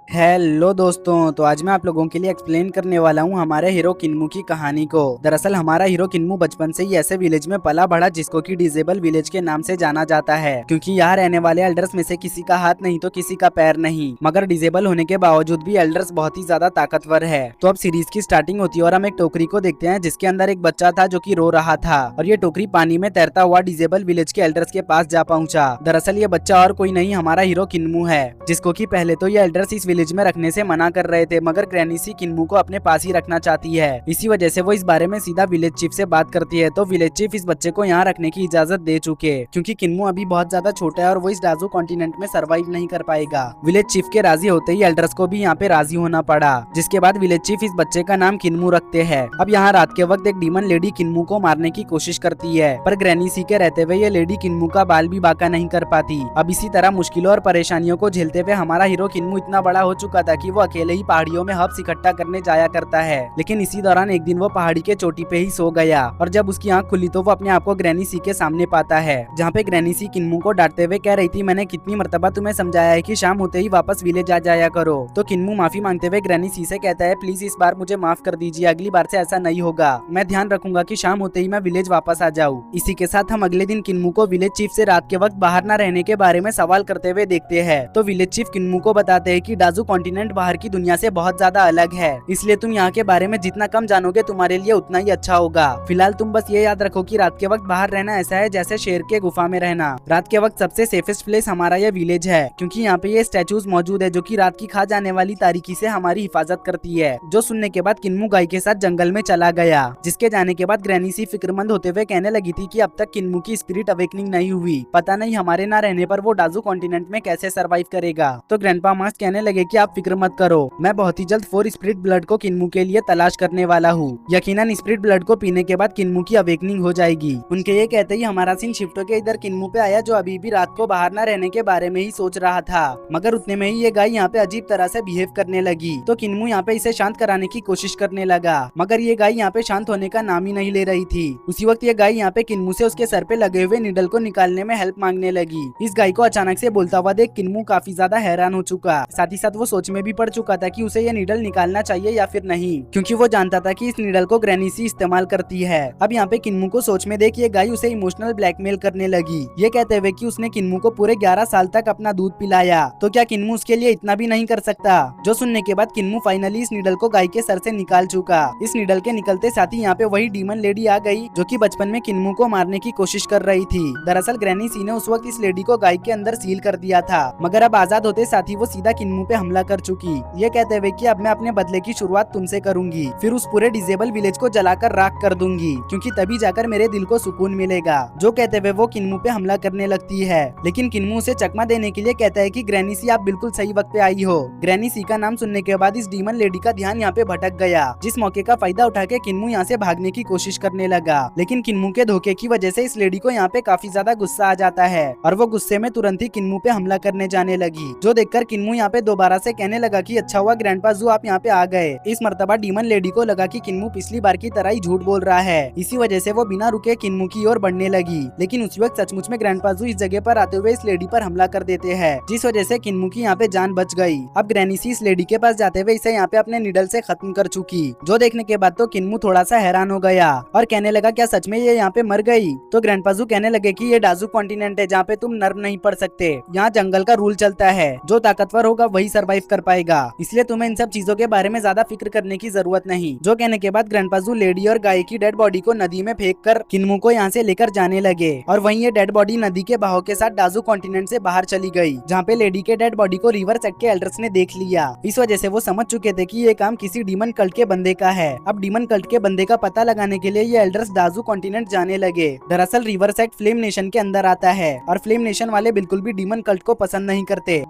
Hello दोस्तों, तो आज मैं आप लोगों के लिए एक्सप्लेन करने वाला हूँ हमारे हीरो किन्मू की कहानी को। दरअसल हमारा हीरो किन्मू बचपन से ही ऐसे विलेज में पला बढ़ा जिसको कि डिजेबल विलेज के नाम से जाना जाता है, क्योंकि यहाँ रहने वाले एल्डर्स में से किसी का हाथ नहीं तो किसी का पैर नहीं, मगर डिजेबल होने के बावजूद भी एल्डर्स बहुत ही ज्यादा ताकतवर है। तो अब सीरीज की स्टार्टिंग होती है और हम एक टोकरी को देखते हैं जिसके अंदर एक बच्चा था जो की रो रहा था, और ये टोकरी पानी में तैरता हुआ डिजेबल विलेज के एल्डर्स के पास जा पहुंचा। दरअसल ये बच्चा और कोई नहीं, हमारा हीरो किन्मू है, जिसको कि पहले तो ये एल्डर्स इस विलेज में रखने से मना कर रहे थे, मगर ग्रैनी सी किन्मू को अपने पास ही रखना चाहती है। इसी वजह से वो इस बारे में सीधा विलेज चीफ से बात करती है। तो विलेज चीफ इस बच्चे को यहाँ रखने की इजाजत दे चुके, क्योंकि किन्मू अभी बहुत ज्यादा छोटा है और वो इस डाजू कॉन्टिनेंट में सर्वाइव नहीं कर पाएगा। विलेज चीफ के राजी होते ही एल्डर्स को भी यहाँ पे राजी होना पड़ा, जिसके बाद विलेज चीफ इस बच्चे का नाम किन्मू रखते हैं। अब यहाँ रात के वक्त एक डीमन लेडी किन्मू को मारने की कोशिश करती है, पर ग्रैनी सी के रहते हुए ये लेडी किन्मू का बाल भी बांका नहीं कर पाती। अब इसी तरह मुश्किलों और परेशानियों को झेलते हुए हमारा हीरो किन्मू इतना बड़ा हो चुका था कि वो अकेले ही पहाड़ियों में हब्स इकट्ठा करने जाया करता है। लेकिन इसी दौरान एक दिन वो पहाड़ी के चोटी पे ही सो गया, और जब उसकी आंख खुली तो वो अपने आप को ग्रैनी सी के सामने पाता है, जहाँ पे ग्रैनी सी किन्मू को डांटते हुए कह रही थी, मैंने कितनी मर्तबा तुम्हें समझाया है कि शाम होते ही वापस विलेज आ जाया करो। तो किन्मू माफी मांगते हुए ग्रैनी सी से कहता है, प्लीज इस बार मुझे माफ कर दीजिए, अगली बार से ऐसा नहीं होगा, मैं ध्यान रखूंगा कि शाम होते ही मैं विलेज वापस आ जाऊँ। इसी के साथ हम अगले दिन किन्मू को विलेज चीफ से रात के वक्त बाहर न रहने के बारे में सवाल करते हुए देखते हैं। तो विलेज चीफ किन्मू को बताते हैं कि डाजू कॉन्टिनेंट बाहर की दुनिया से बहुत ज्यादा अलग है, इसलिए तुम यहाँ के बारे में जितना कम जानोगे तुम्हारे लिए उतना ही अच्छा होगा। फिलहाल तुम बस ये याद रखो कि रात के वक्त बाहर रहना ऐसा है जैसे शेर के गुफा में रहना। रात के वक्त सबसे सेफेस्ट प्लेस हमारा यह विलेज है, क्योंकि यहाँ पे ये स्टैचूज मौजूद है जो कि रात की खा जाने वाली तारीकी से हमारी हिफाजत करती है। जो सुनने के बाद किन्मू गाय के साथ जंगल में चला गया, जिसके जाने के बाद ग्रैनी सी फिक्रमंद होते हुए कहने लगी थी कि अब तक किन्मू की स्पिरिट अवेकनिंग नहीं हुई, पता नहीं हमारे ना रहने पर वो डाजू कॉन्टिनेंट में कैसे सर्वाइव करेगा। तो ग्रैंडपा मास्ट कहने लगे कि आप फिक्र मत करो, मैं बहुत ही जल्द 4 स्पिरिट ब्लड को किन्मू के लिए तलाश करने वाला हूँ। यकीनन स्पिरिट ब्लड को पीने के बाद किन्मू की अवेकनिंग हो जाएगी। उनके ये कहते ही हमारा सीन शिफ्ट होकर इधर किन्मू पे आया, जो अभी भी रात को बाहर न रहने के बारे में ही सोच रहा था, मगर उतने में ही ये गाय यहाँ पे अजीब तरह से बिहेव करने लगी। तो किन्मू यहाँ पे इसे शांत कराने की कोशिश करने लगा, मगर ये गाय यहाँ पे शांत होने का नाम ही नहीं ले रही थी। उसी वक्त ये गाय यहाँ पे किन्मू से उसके सर पे लगे हुए निडल को निकालने में हेल्प मांगने लगी। इस गाय को अचानक से बोलता हुआ देख किन्मू काफी ज्यादा हैरान हो चुका, साथ ही साथ वो सोच में भी पड़ चुका था कि उसे ये निडल निकालना चाहिए या फिर नहीं, क्योंकि वो जानता था कि इस निडल को ग्रैनी सी इस्तेमाल करती है। अब यहाँ पे किन्मू को सोच में देख ये गाय उसे इमोशनल ब्लैकमेल करने लगी, ये कहते हुए कि उसने किन्मू को पूरे 11 साल तक अपना दूध पिलाया, तो क्या किन्मू उसके लिए इतना भी नहीं कर सकता। जो सुनने के बाद किन्मू फाइनली इस निडल को गाय के सर से निकाल चुका। इस निडल के निकलते साथ ही यहाँ पे वही डीमन लेडी आ गई, जो कि बचपन में किन्मू को मारने की कोशिश कर रही थी। दरअसल ग्रैनी सी ने उस वक्त इस लेडी को गाय के अंदर सील कर दिया था, मगर अब आजाद होते साथ ही वो सीधा किन्मू पे हमला कर चुकी, ये कहते हुए कि अब मैं अपने बदले की शुरुआत तुमसे करूंगी, फिर उस पूरे डिजेबल विलेज को जलाकर राख कर दूंगी, क्योंकि तभी जाकर मेरे दिल को सुकून मिलेगा। जो कहते हुए वो किन्मू पे हमला करने लगती है, लेकिन किन्मू उसे चकमा देने के लिए कहता है कि ग्रैनी सी आप बिल्कुल सही वक्त पे आई हो। ग्रैनी सी का नाम सुनने के बाद इस डीमन लेडी का ध्यान यहाँ पे भटक गया, जिस मौके का फायदा उठा के किन्मू यहाँ से भागने की कोशिश करने लगा, लेकिन किन्मू के धोखे की वजह से इस लेडी को यहाँ पे काफी ज्यादा गुस्सा आ जाता है, और वो गुस्से में तुरंत ही किन्मू पे हमला करने जाने लगी। जो देखकर किन्मू यहाँ पे दोबारा से कहने लगा कि अच्छा हुआ ग्रैंडपा जू आप यहाँ पे आ गए। इस मर्तबा डीमन लेडी को लगा कि किन्मू पिछली बार की तरह ही झूठ बोल रहा है, इसी वजह से वो बिना रुके किन्मू की ओर बढ़ने लगी, लेकिन उसी वक्त सचमुच में ग्रैंडपा जू इस जगह पर आते हुए इस लेडी पर हमला कर देते हैं, जिस वजह से किन्मू की यहाँ पे जान बच गई। अब ग्रैनी सी इस लेडी के पास जाते हुए इसे यहाँ पे अपने निडल से खत्म कर चुकी। जो देखने के बाद तो किन्मू थोड़ा सा हैरान हो गया और कहने लगा क्या सच में ये यहाँ पे मर गई। तो ग्रैंडपा जू कहने लगे कि ये डाजू कॉन्टिनेंट है जहाँ पे तुम नर्व नहीं पड़ सकते, यहाँ जंगल का रूल चलता है, जो ताकतवर होगा वही सर्वाइव कर पाएगा, इसलिए तुम्हें इन सब चीजों के बारे में ज्यादा फिक्र करने की जरूरत नहीं। जो कहने के बाद ग्रैंडपा जू लेडी और गाय की डेड बॉडी को नदी में फेंक कर किन्मू को यहाँ से लेकर जाने लगे, और वहीं ये डेड बॉडी नदी के बहाव के साथ डाजू कॉन्टिनेंट से बाहर चली गई, जहाँ पे लेडी के डेड बॉडी को रिवर सेक्ट के एल्डर्स ने देख लिया। इस वजह से वो समझ चुके थे कि ये काम किसी डीमन कल्ट के बंदे का है। अब डीमन कल्ट के बंदे का पता लगाने के लिए ये एल्डर्स डाजू कॉन्टिनेंट जाने लगे। दरअसल रिवर सेक्ट फ्लेम नेशन के अंदर आता है, और फ्लेम नेशन वाले बिल्कुल भी डीमन कल्ट को पसंद नहीं करते।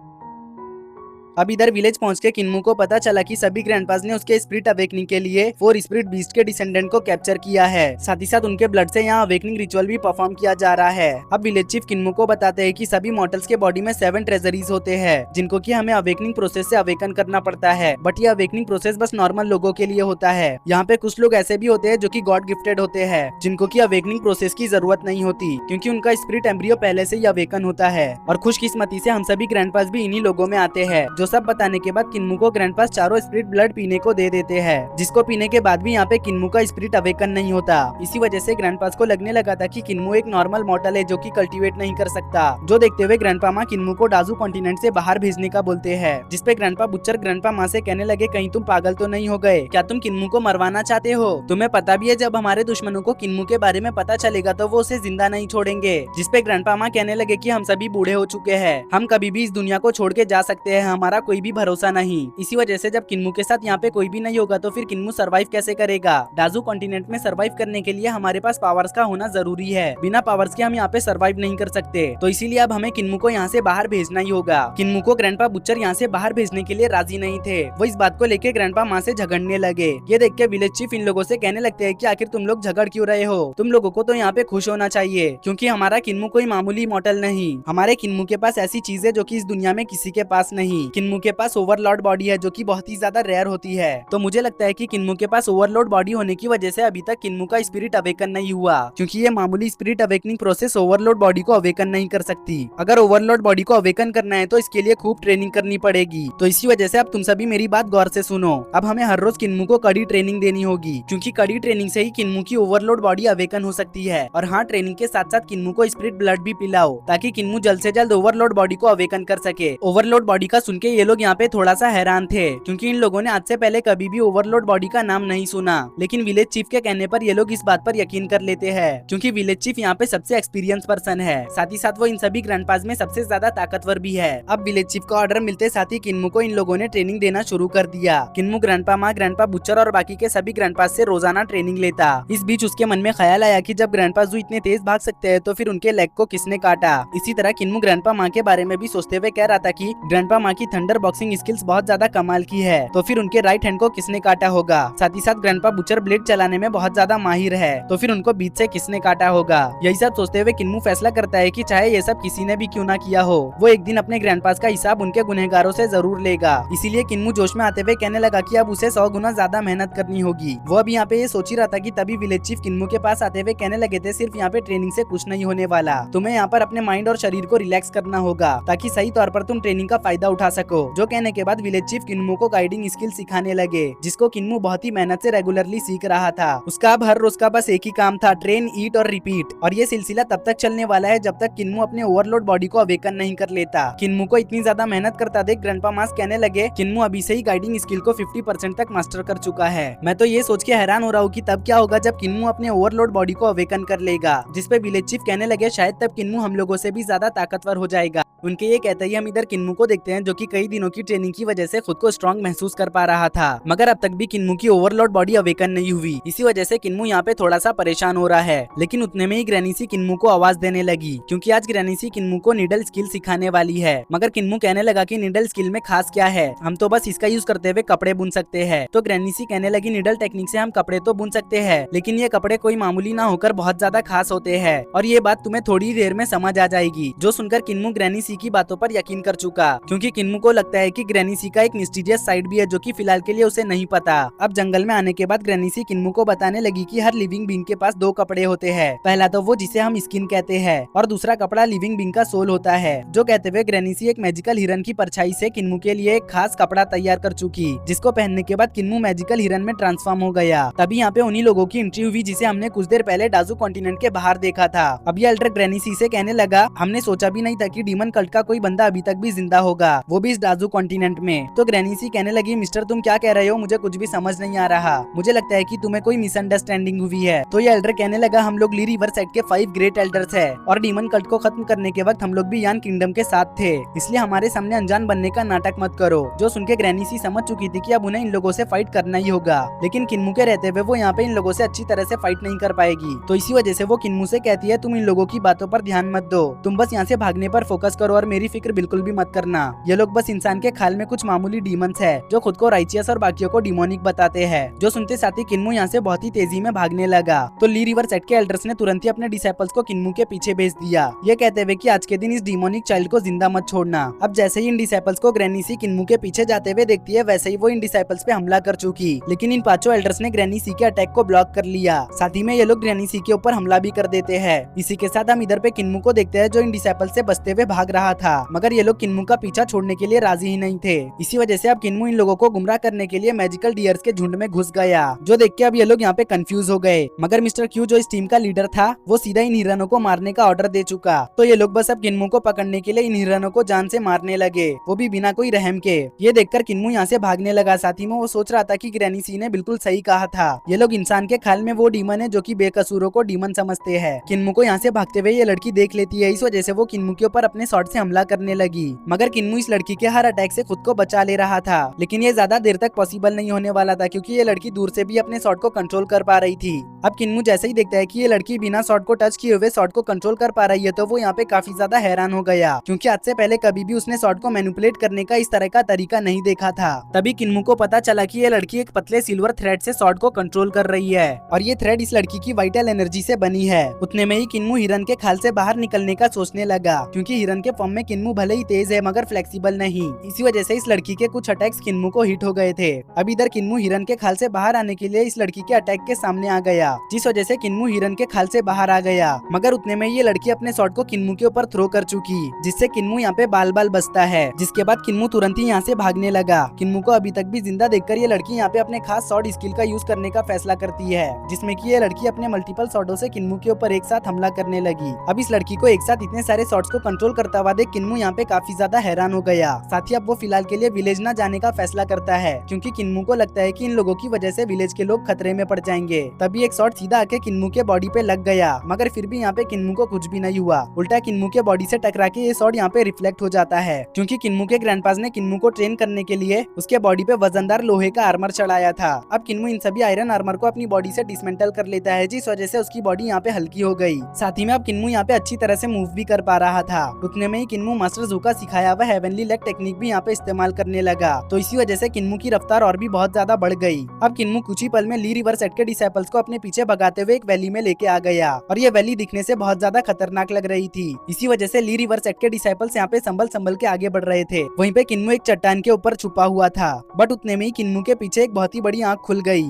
अब इधर विलेज पहुंच के किन्मू को पता चला कि सभी ग्रैंडपास ने उसके स्पिरिट अवेकनिंग के लिए 4 स्पिरिट बीस्ट के डिसेंडेंट को कैप्चर किया है, साथ ही साथ उनके ब्लड से यहाँ अवेकनिंग रिचुअल भी परफॉर्म किया जा रहा है। अब विलेज चीफ किन्मू को बताते हैं कि सभी मॉर्टल्स के बॉडी में 7 ट्रेजरीज होते हैं, जिनको कि हमें अवेकनिंग प्रोसेस से अवेकन करना पड़ता है, बट ये अवेकनिंग प्रोसेस बस नॉर्मल लोगों के लिए होता है। यहाँ पे कुछ लोग ऐसे भी होते हैं जो कि गॉड गिफ्टेड होते हैं, जिनको की अवेकनिंग प्रोसेस की जरूरत नहीं होती, क्योंकि उनका स्पिरिट एम्ब्रियो पहले से ही अवेकन होता है। और खुशकिस्मती से हम सभी ग्रैंडपास भी इन्हीं लोगों में आते हैं, जो सब बताने के बाद किन्मू को ग्रैंडपास चारों स्पिरिट ब्लड पीने को दे देते हैं, जिसको पीने के बाद भी यहाँ पे किन्मू का स्पिरिट अवेकन नहीं होता। इसी वजह से ग्रैंडपास को लगने लगा था कि किन्मू एक नॉर्मल मॉर्टल है जो कि कल्टीवेट नहीं कर सकता। जो देखते हुए ग्रैंडपा माँ किन्मू को डाजू कॉन्टिनेंट से बाहर भेजने का बोलते हैं, जिसपे ग्रैंडपा बुच्चर ग्रैंडपा माँ से कहने लगे कहीं तुम पागल तो नहीं हो गए, क्या तुम किन्मू को मरवाना चाहते हो? तुम्हें पता भी है जब हमारे दुश्मनों को किन्मू के बारे में पता चलेगा तो वो उसे जिंदा नहीं छोड़ेंगे। जिसपे ग्रैंडपा माँ कहने लगे कि हम सभी बूढ़े हो चुके हैं, हम कभी भी इस दुनिया को छोड़ के जा सकते हैं, हमारा कोई भी भरोसा नहीं। इसी वजह से जब किन्मू के साथ यहाँ पे कोई भी नहीं होगा तो फिर किन्मू सर्वाइव कैसे करेगा? डाजू कॉन्टिनेंट में सर्वाइव करने के लिए हमारे पास पावर्स का होना जरूरी है, बिना पावर्स के हम यहाँ पे सर्वाइव नहीं कर सकते। तो इसीलिए अब हमें किन्मू को यहाँ से बाहर भेजना ही होगा। किन्मू को ग्रैंडपा बुच्चर यहाँ से बाहर भेजने के लिए राजी नहीं थे। वो इस बात को लेके ग्रैंडपा माँ से झगड़ने लगे। ये देख के विलेज चीफ इन लोगों से कहने लगते हैं कि आखिर तुम लोग झगड़ क्यों रहे हो? तुम लोगों को तो यहाँ पे खुश होना चाहिए, क्योंकि हमारा किन्मू कोई मामूली मॉडल नहीं। हमारे किन्मू के पास ऐसी चीज है जो कि इस दुनिया में किसी के पास नहीं। किन्मू के पास ओवरलॉर्ड बॉडी है जो कि बहुत ही ज्यादा रेयर होती है। तो मुझे लगता है कि किन्मू के पास ओवरलोड बॉडी होने की वजह से अभी तक किन्मू का स्पिरिट अवेकन नहीं हुआ, क्योंकि ये मामूली spirit awakening process overload body को अवेकन नहीं कर सकती। अगर ओवरलोड बॉडी को अवेकन करना है तो इसके लिए खूब ट्रेनिंग करनी पड़ेगी। तो इसी वजह से अब तुम सभी मेरी बात गौर से सुनो। अब हमें हर रोज किन्मू को कड़ी ट्रेनिंग देनी होगी, क्योंकि कड़ी ट्रेनिंग से ही किन्मू की ओवरलोड बॉडी अवेकन हो सकती है। और हाँ, ट्रेनिंग के साथ साथ किन्मू को स्पिरिट ब्लड भी पिलाओ, ताकि किन्मू जल्द से जल्द ओवरलोड बॉडी को अवेकन कर सके। ओवरलोड बॉडी का सुन के ये लोग यहाँ पे थोड़ा सा हैरान थे, क्योंकि इन लोगों ने आज से पहले कभी भी ओवरलोड बॉडी का नाम नहीं सुना। लेकिन विलेज चीफ के कहने पर ये लोग इस बात पर यकीन कर लेते हैं, क्योंकि विलेज चीफ यहाँ पे सबसे एक्सपीरियंस पर्सन है, साथ ही साथ वो इन सभी ग्रैंडपास में सबसे ज्यादा ताकतवर भी है। अब विलेज चीफ का ऑर्डर मिलते साथ ही किन्मू को इन लोगों ने ट्रेनिंग देना शुरू कर दिया। किन्मू ग्रैंडपा माँ, ग्रैंडपा बुच्चर और बाकी के सभी ग्रैंडपास से रोजाना ट्रेनिंग लेता। इस बीच उसके मन में ख्याल आया कि जब ग्रैंडपा जू इतने तेज भाग सकते हैं तो फिर उनके लेग को किसने काटा। इसी तरह किन्मू ग्रैंडपा माँ के बारे में भी सोचते हुए कह रहा था कि ग्रैंडपा माँ की थंडर बॉक्सिंग स्किल्स बहुत ज्यादा कमाल की है, तो फिर उनके राइट हैंड को किसने काटा होगा। साथ ही साथ ग्रैंडपा बुच्चर ब्लेड चलाने में बहुत ज्यादा माहिर है, तो फिर उनको बीच से किसने काटा होगा। यही सब सोचते हुए किन्मू फैसला करता है कि चाहे ये सब किसी ने भी क्यों ना किया हो, वो एक दिन अपने ग्रैंडपास का हिसाब उनके गुनहगारों से जरूर लेगा। इसीलिए किन्मू जोश में आते हुए कहने लगा कि अब उसे 100 गुना ज्यादा मेहनत करनी होगी। वो अब यहाँ पे ये सोच ही रहा था कि तभी विलेज चीफ किन्मू के पास आते हुए कहने लगे थे, सिर्फ यहाँ पे ट्रेनिंग से कुछ नहीं होने वाला, तुम्हें यहाँ पर अपने माइंड और शरीर को रिलैक्स करना होगा, ताकि सही तौर पर तुम ट्रेनिंग का फायदा उठा सको। जो कहने के बाद विलेज चीफ किन्मू को गाइडिंग स्किल सिखाने लगे, जिसको किन्मू बहुत ही मेहनत से रेगुलरली सीख रहा था। उसका अब हर रोज का बस एक ही काम था, ट्रेन, ईट और रिपीट। और ये सिलसिला तब तक चलने वाला है जब तक किन्मू अपने ओवरलोड बॉडी को अवेकन नहीं कर लेता। किन्मू को इतनी ज्यादा मेहनत करता देख ग्रैंडपा मास कहने लगे, किन्मू अभी से ही गाइडिंग स्किल को 50% तक मास्टर कर चुका है। मैं तो ये सोच के हैरान हो रहा हूँ कि तब क्या होगा जब किन्मू अपने ओवरलोड बॉडी को अवेकन कर लेगा। जिसपे विलेज चीफ कहने लगे, शायद तब किन्मू हम लोगों से भी ज्यादा ताकतवर हो जाएगा। उनके ये कहते ही हम इधर किन्मू को देखते हैं, जो कि कई दिनों की ट्रेनिंग की वजह से खुद को स्ट्रॉन्ग महसूस कर पा रहा था, मगर अब तक भी किन्मू की ओवरलोड बॉडी अवेकन नहीं हुई। इसी वजह से किन्मू यहाँ पे थोड़ा सा परेशान हो रहा है। लेकिन उतने में ही ग्रैनी सी किन्मू को आवाज देने लगी, क्योंकि आज ग्रैनी सी किन्मू को नीडल स्किल सिखाने वाली है। मगर किन्मू कहने लगा कि नीडल स्किल में खास क्या है, हम तो बस इसका यूज करते हुए कपड़े बुन सकते हैं। तो ग्रैनी सी कहने लगी, नीडल टेक्निक से हम कपड़े तो बुन सकते हैं, लेकिन ये कपड़े कोई मामूली ना होकर बहुत ज्यादा खास होते हैं, और ये बात तुम्हें थोड़ी देर में समझ आ जाएगी। जो सुनकर किन्मू ग्रैनी सी की बातों पर यकीन कर चुका, क्योंकि किन्मू को लगता है कि ग्रैनी सी का एक मिस्टीरियस साइड भी है जो कि फिलहाल के लिए उसे नहीं पता। अब जंगल में आने के बाद ग्रैनी सी किन्मू को बताने लगी कि हर लिविंग बींग के पास 2 कपड़े होते हैं। पहला तो वो जिसे हम स्किन कहते हैं, और दूसरा कपड़ा लिविंग बींग का सोल होता है। जो कहते हुए ग्रैनी सी एक मैजिकल हिरन की परछाई से किन्मू के लिए एक खास कपड़ा तैयार कर चुकी, जिसको पहनने के बाद किन्मू मैजिकल हिरन में ट्रांसफॉर्म हो गया। तभी यहाँ पे उन्हीं लोगों की एंट्री हुई जिसे हमने कुछ देर पहले डाजू कॉन्टिनेंट के बाहर देखा था। अब ये एल्डर ग्रैनी सी से कहने लगा, हमने सोचा भी नहीं था कि डीमन कल्ट का कोई बंदा अभी तक भी जिंदा होगा, वो भी इस डाजू कॉन्टिनेंट में। तो ग्रैनी सी कहने लगी, मिस्टर तुम क्या कह रहे हो, मुझे कुछ भी समझ नहीं आ रहा, मुझे लगता है कि तुम्हें कोई मिसअंडरस्टैंडिंग हुई है। तो ये एल्डर कहने लगा, हम लोग ली रिवर साइड के 5 ग्रेट एल्डर्स है, और डीमन कल्ट को खत्म करने के वक्त हम लोग भी यान किंगडम के साथ थे, इसलिए हमारे सामने अनजान बनने का नाटक मत करो। जो सुन के ग्रैनी सी समझ चुकी थी कि अब उन्हें इन लोगों से फाइट करना ही होगा, लेकिन किन्मू के रहते हुए वो यहाँ पे इन लोगों से अच्छी तरह से फाइट नहीं कर पाएगी। तो इसी वजह से वो किन्मू से कहती है, तुम इन लोगों की बातों पर ध्यान मत दो, तुम बस यहाँ से भागने पर फोकस करो और मेरी फिक्र बिल्कुल भी मत करना। ये लोग बस इंसान के खाल में कुछ मामूली डीमंस है जो खुद को राइचियस और बाकियों को डिमोनिक बताते हैं। जो सुनते साथ ही किन्मू यहाँ से बहुत ही तेजी में भागने लगा। तो ली रिवर सेट के एल्डर्स ने तुरंत ही अपने डिसाइपल्स को किन्मू के पीछे भेज दिया, ये कहते हुए कि आज के दिन इस डिमोनिक चाइल्ड को जिंदा मत छोड़ना। अब जैसे ही इन डिसाइपल्स को ग्रैनी सी किन्मू के पीछे जाते हुए देखती है, वैसे ही वो इन डिसाइपल्स पे हमला कर चुकी, लेकिन इन 5 एल्डर्स ने ग्रैनी सी के अटैक को ब्लॉक कर लिया। साथ ही में ये लोग ग्रैनी सी के ऊपर हमला भी कर देते हैं। इसी के साथ हम इधर पे किन्मू को देखते हैं, जो इन डिसाइपल्स से बचते हुए भाग रहा था, मगर ये लोग किन्मू का पीछा छोड़ने के लिए राजी ही नहीं थे। इसी वजह से अब किन्मू इन लोगों को गुमराह करने के लिए मैजिकल डियर्स के झुंड में घुस गया, जो देख के अब ये लोग यहाँ पे कंफ्यूज हो गए। मगर मिस्टर क्यू जो इस टीम का लीडर था, वो सीधा इन हिरणों को मारने का ऑर्डर दे चुका। तो ये लोग बस अब किन्मू को पकड़ने के लिए इन हिरणों को जान से मारने लगे, वो भी बिना कोई रहम के। ये देखकर किन्मू यहाँ से भागने लगा। साथ ही में वो सोच रहा था कि ग्रैनी सी ने बिल्कुल सही कहा था, ये लोग इंसान के ख्याल में वो डीमन है जो कि बेकसूरों को डीमन समझते हैं। किन्मू को यहाँ से भागते हुए ये लड़की देख लेती है, इस वजह से वो किन्मू के ऊपर अपने शॉट से हमला करने लगी। मगर किन्मू इस लड़की के हर अटैक से खुद को बचा ले रहा था, लेकिन ये ज्यादा देर तक पॉसिबल नहीं होने वाला था, क्योंकि ये लड़की दूर से भी अपने शॉट को कंट्रोल कर पा रही थी। अब किन्मू जैसे ही देखता है कि ये लड़की बिना शॉट को टच किए हुए शॉट को कंट्रोल कर पा रही है, तो वो यहाँ पे काफी ज्यादा हैरान हो गया, क्योंकि आज से पहले कभी भी उसने शॉट को मैनिपुलेट करने का इस तरह का तरीका नहीं देखा था। तभी किन्मू को पता चला कि ये लड़की एक पतले सिल्वर थ्रेड से शॉट को कंट्रोल कर रही है, और ये थ्रेड इस लड़की की वाइटल एनर्जी से बनी है। उतने में ही किन्मू हिरन के खाल से बाहर निकलने का सोचने लगा, क्योंकि हिरन के फॉर्म में किन्मू भले ही तेज है मगर फ्लेक्सिबल नहीं। इसी वजह से इस लड़की के कुछ अटैक्स किन्मू को हिट हो गए थे। अब इधर किन्मू हिरन के खाल से बाहर आने के लिए इस लड़की के अटैक के सामने आ गया, जिस वजह से किन्मू हिरन के खाल से बाहर आ गया। मगर उतने में ये लड़की अपने शॉट को किन्मू के ऊपर थ्रो कर चुकी, जिससे किन्मू यहाँ पे बाल बाल बचता है। जिसके बाद किन्मू तुरंत ही यहाँ से भागने लगा। किन्मू को अभी तक भी जिंदा देखकर ये लड़की यहाँ पे अपने खास शॉट स्किल का यूज करने का फैसला करती है, जिसमें कि ये लड़की अपने मल्टीपल शॉटों से किन्मू के ऊपर एक साथ हमला करने लगी। अब इस लड़की को एक साथ इतने सारे शॉट्स को कंट्रोल करता हुआ देख किन्मू यहाँ पे काफी ज्यादा हैरान हो गया। साथ ही अब वो फिलहाल के लिए विलेज न जाने का फैसला करता है, क्योंकि किन्मू को लगता है कि इन लोगों की वजह से विलेज के लोग खतरे में पड़ जाएंगे। तभी एक शॉट सीधा आके किन्मू के बॉडी पे लग गया, मगर फिर भी यहाँ पे किन्मू को कुछ भी नहीं हुआ। उल्टा किन्मू के बॉडी से टकरा के ये शॉट यहाँ पे रिफ्लेक्ट हो जाता है, क्योंकि किन्मू के ग्रैंडपास ने किन्मू को ट्रेन करने के लिए उसके बॉडी पे वजनदार लोहे का आर्मर चढ़ाया था। अब किन्मू इन सभी आयरन आर्मर को अपनी बॉडी से डिसमेंटल कर लेता है, जिस वजह से उसकी बॉडी यहाँ पे हल्की हो गई। साथ ही में अब किन्मू यहाँ पे अच्छी तरह से मूव भी कर पा रहा था। उतने में ही किन्मू मास्टर जू का सिखाया हुआ हेवनली लेग टेक्निक भी यहाँ पे इस्तेमाल करने लगा, तो इसी वजह से किन्मू की रफ्तार और भी बहुत ज्यादा बढ़ गई। अब किन्मू कुछ ही पल में ली रिवर सेट के डिसाइपल्स को अपने पीछे भगाते हुए एक वैली में लेके आ गया, और ये वैली दिखने से बहुत ज्यादा खतरनाक लग रही थी। इसी वजह से ली रिवर सेट के डिसाइपल्स यहाँ पे संभल संभल के आगे बढ़ रहे थे। वहीं पे किन्मू एक चट्टान के ऊपर छुपा हुआ था, बट उतने में ही किन्मू के पीछे एक बहुत ही बड़ी आंख खुल गई,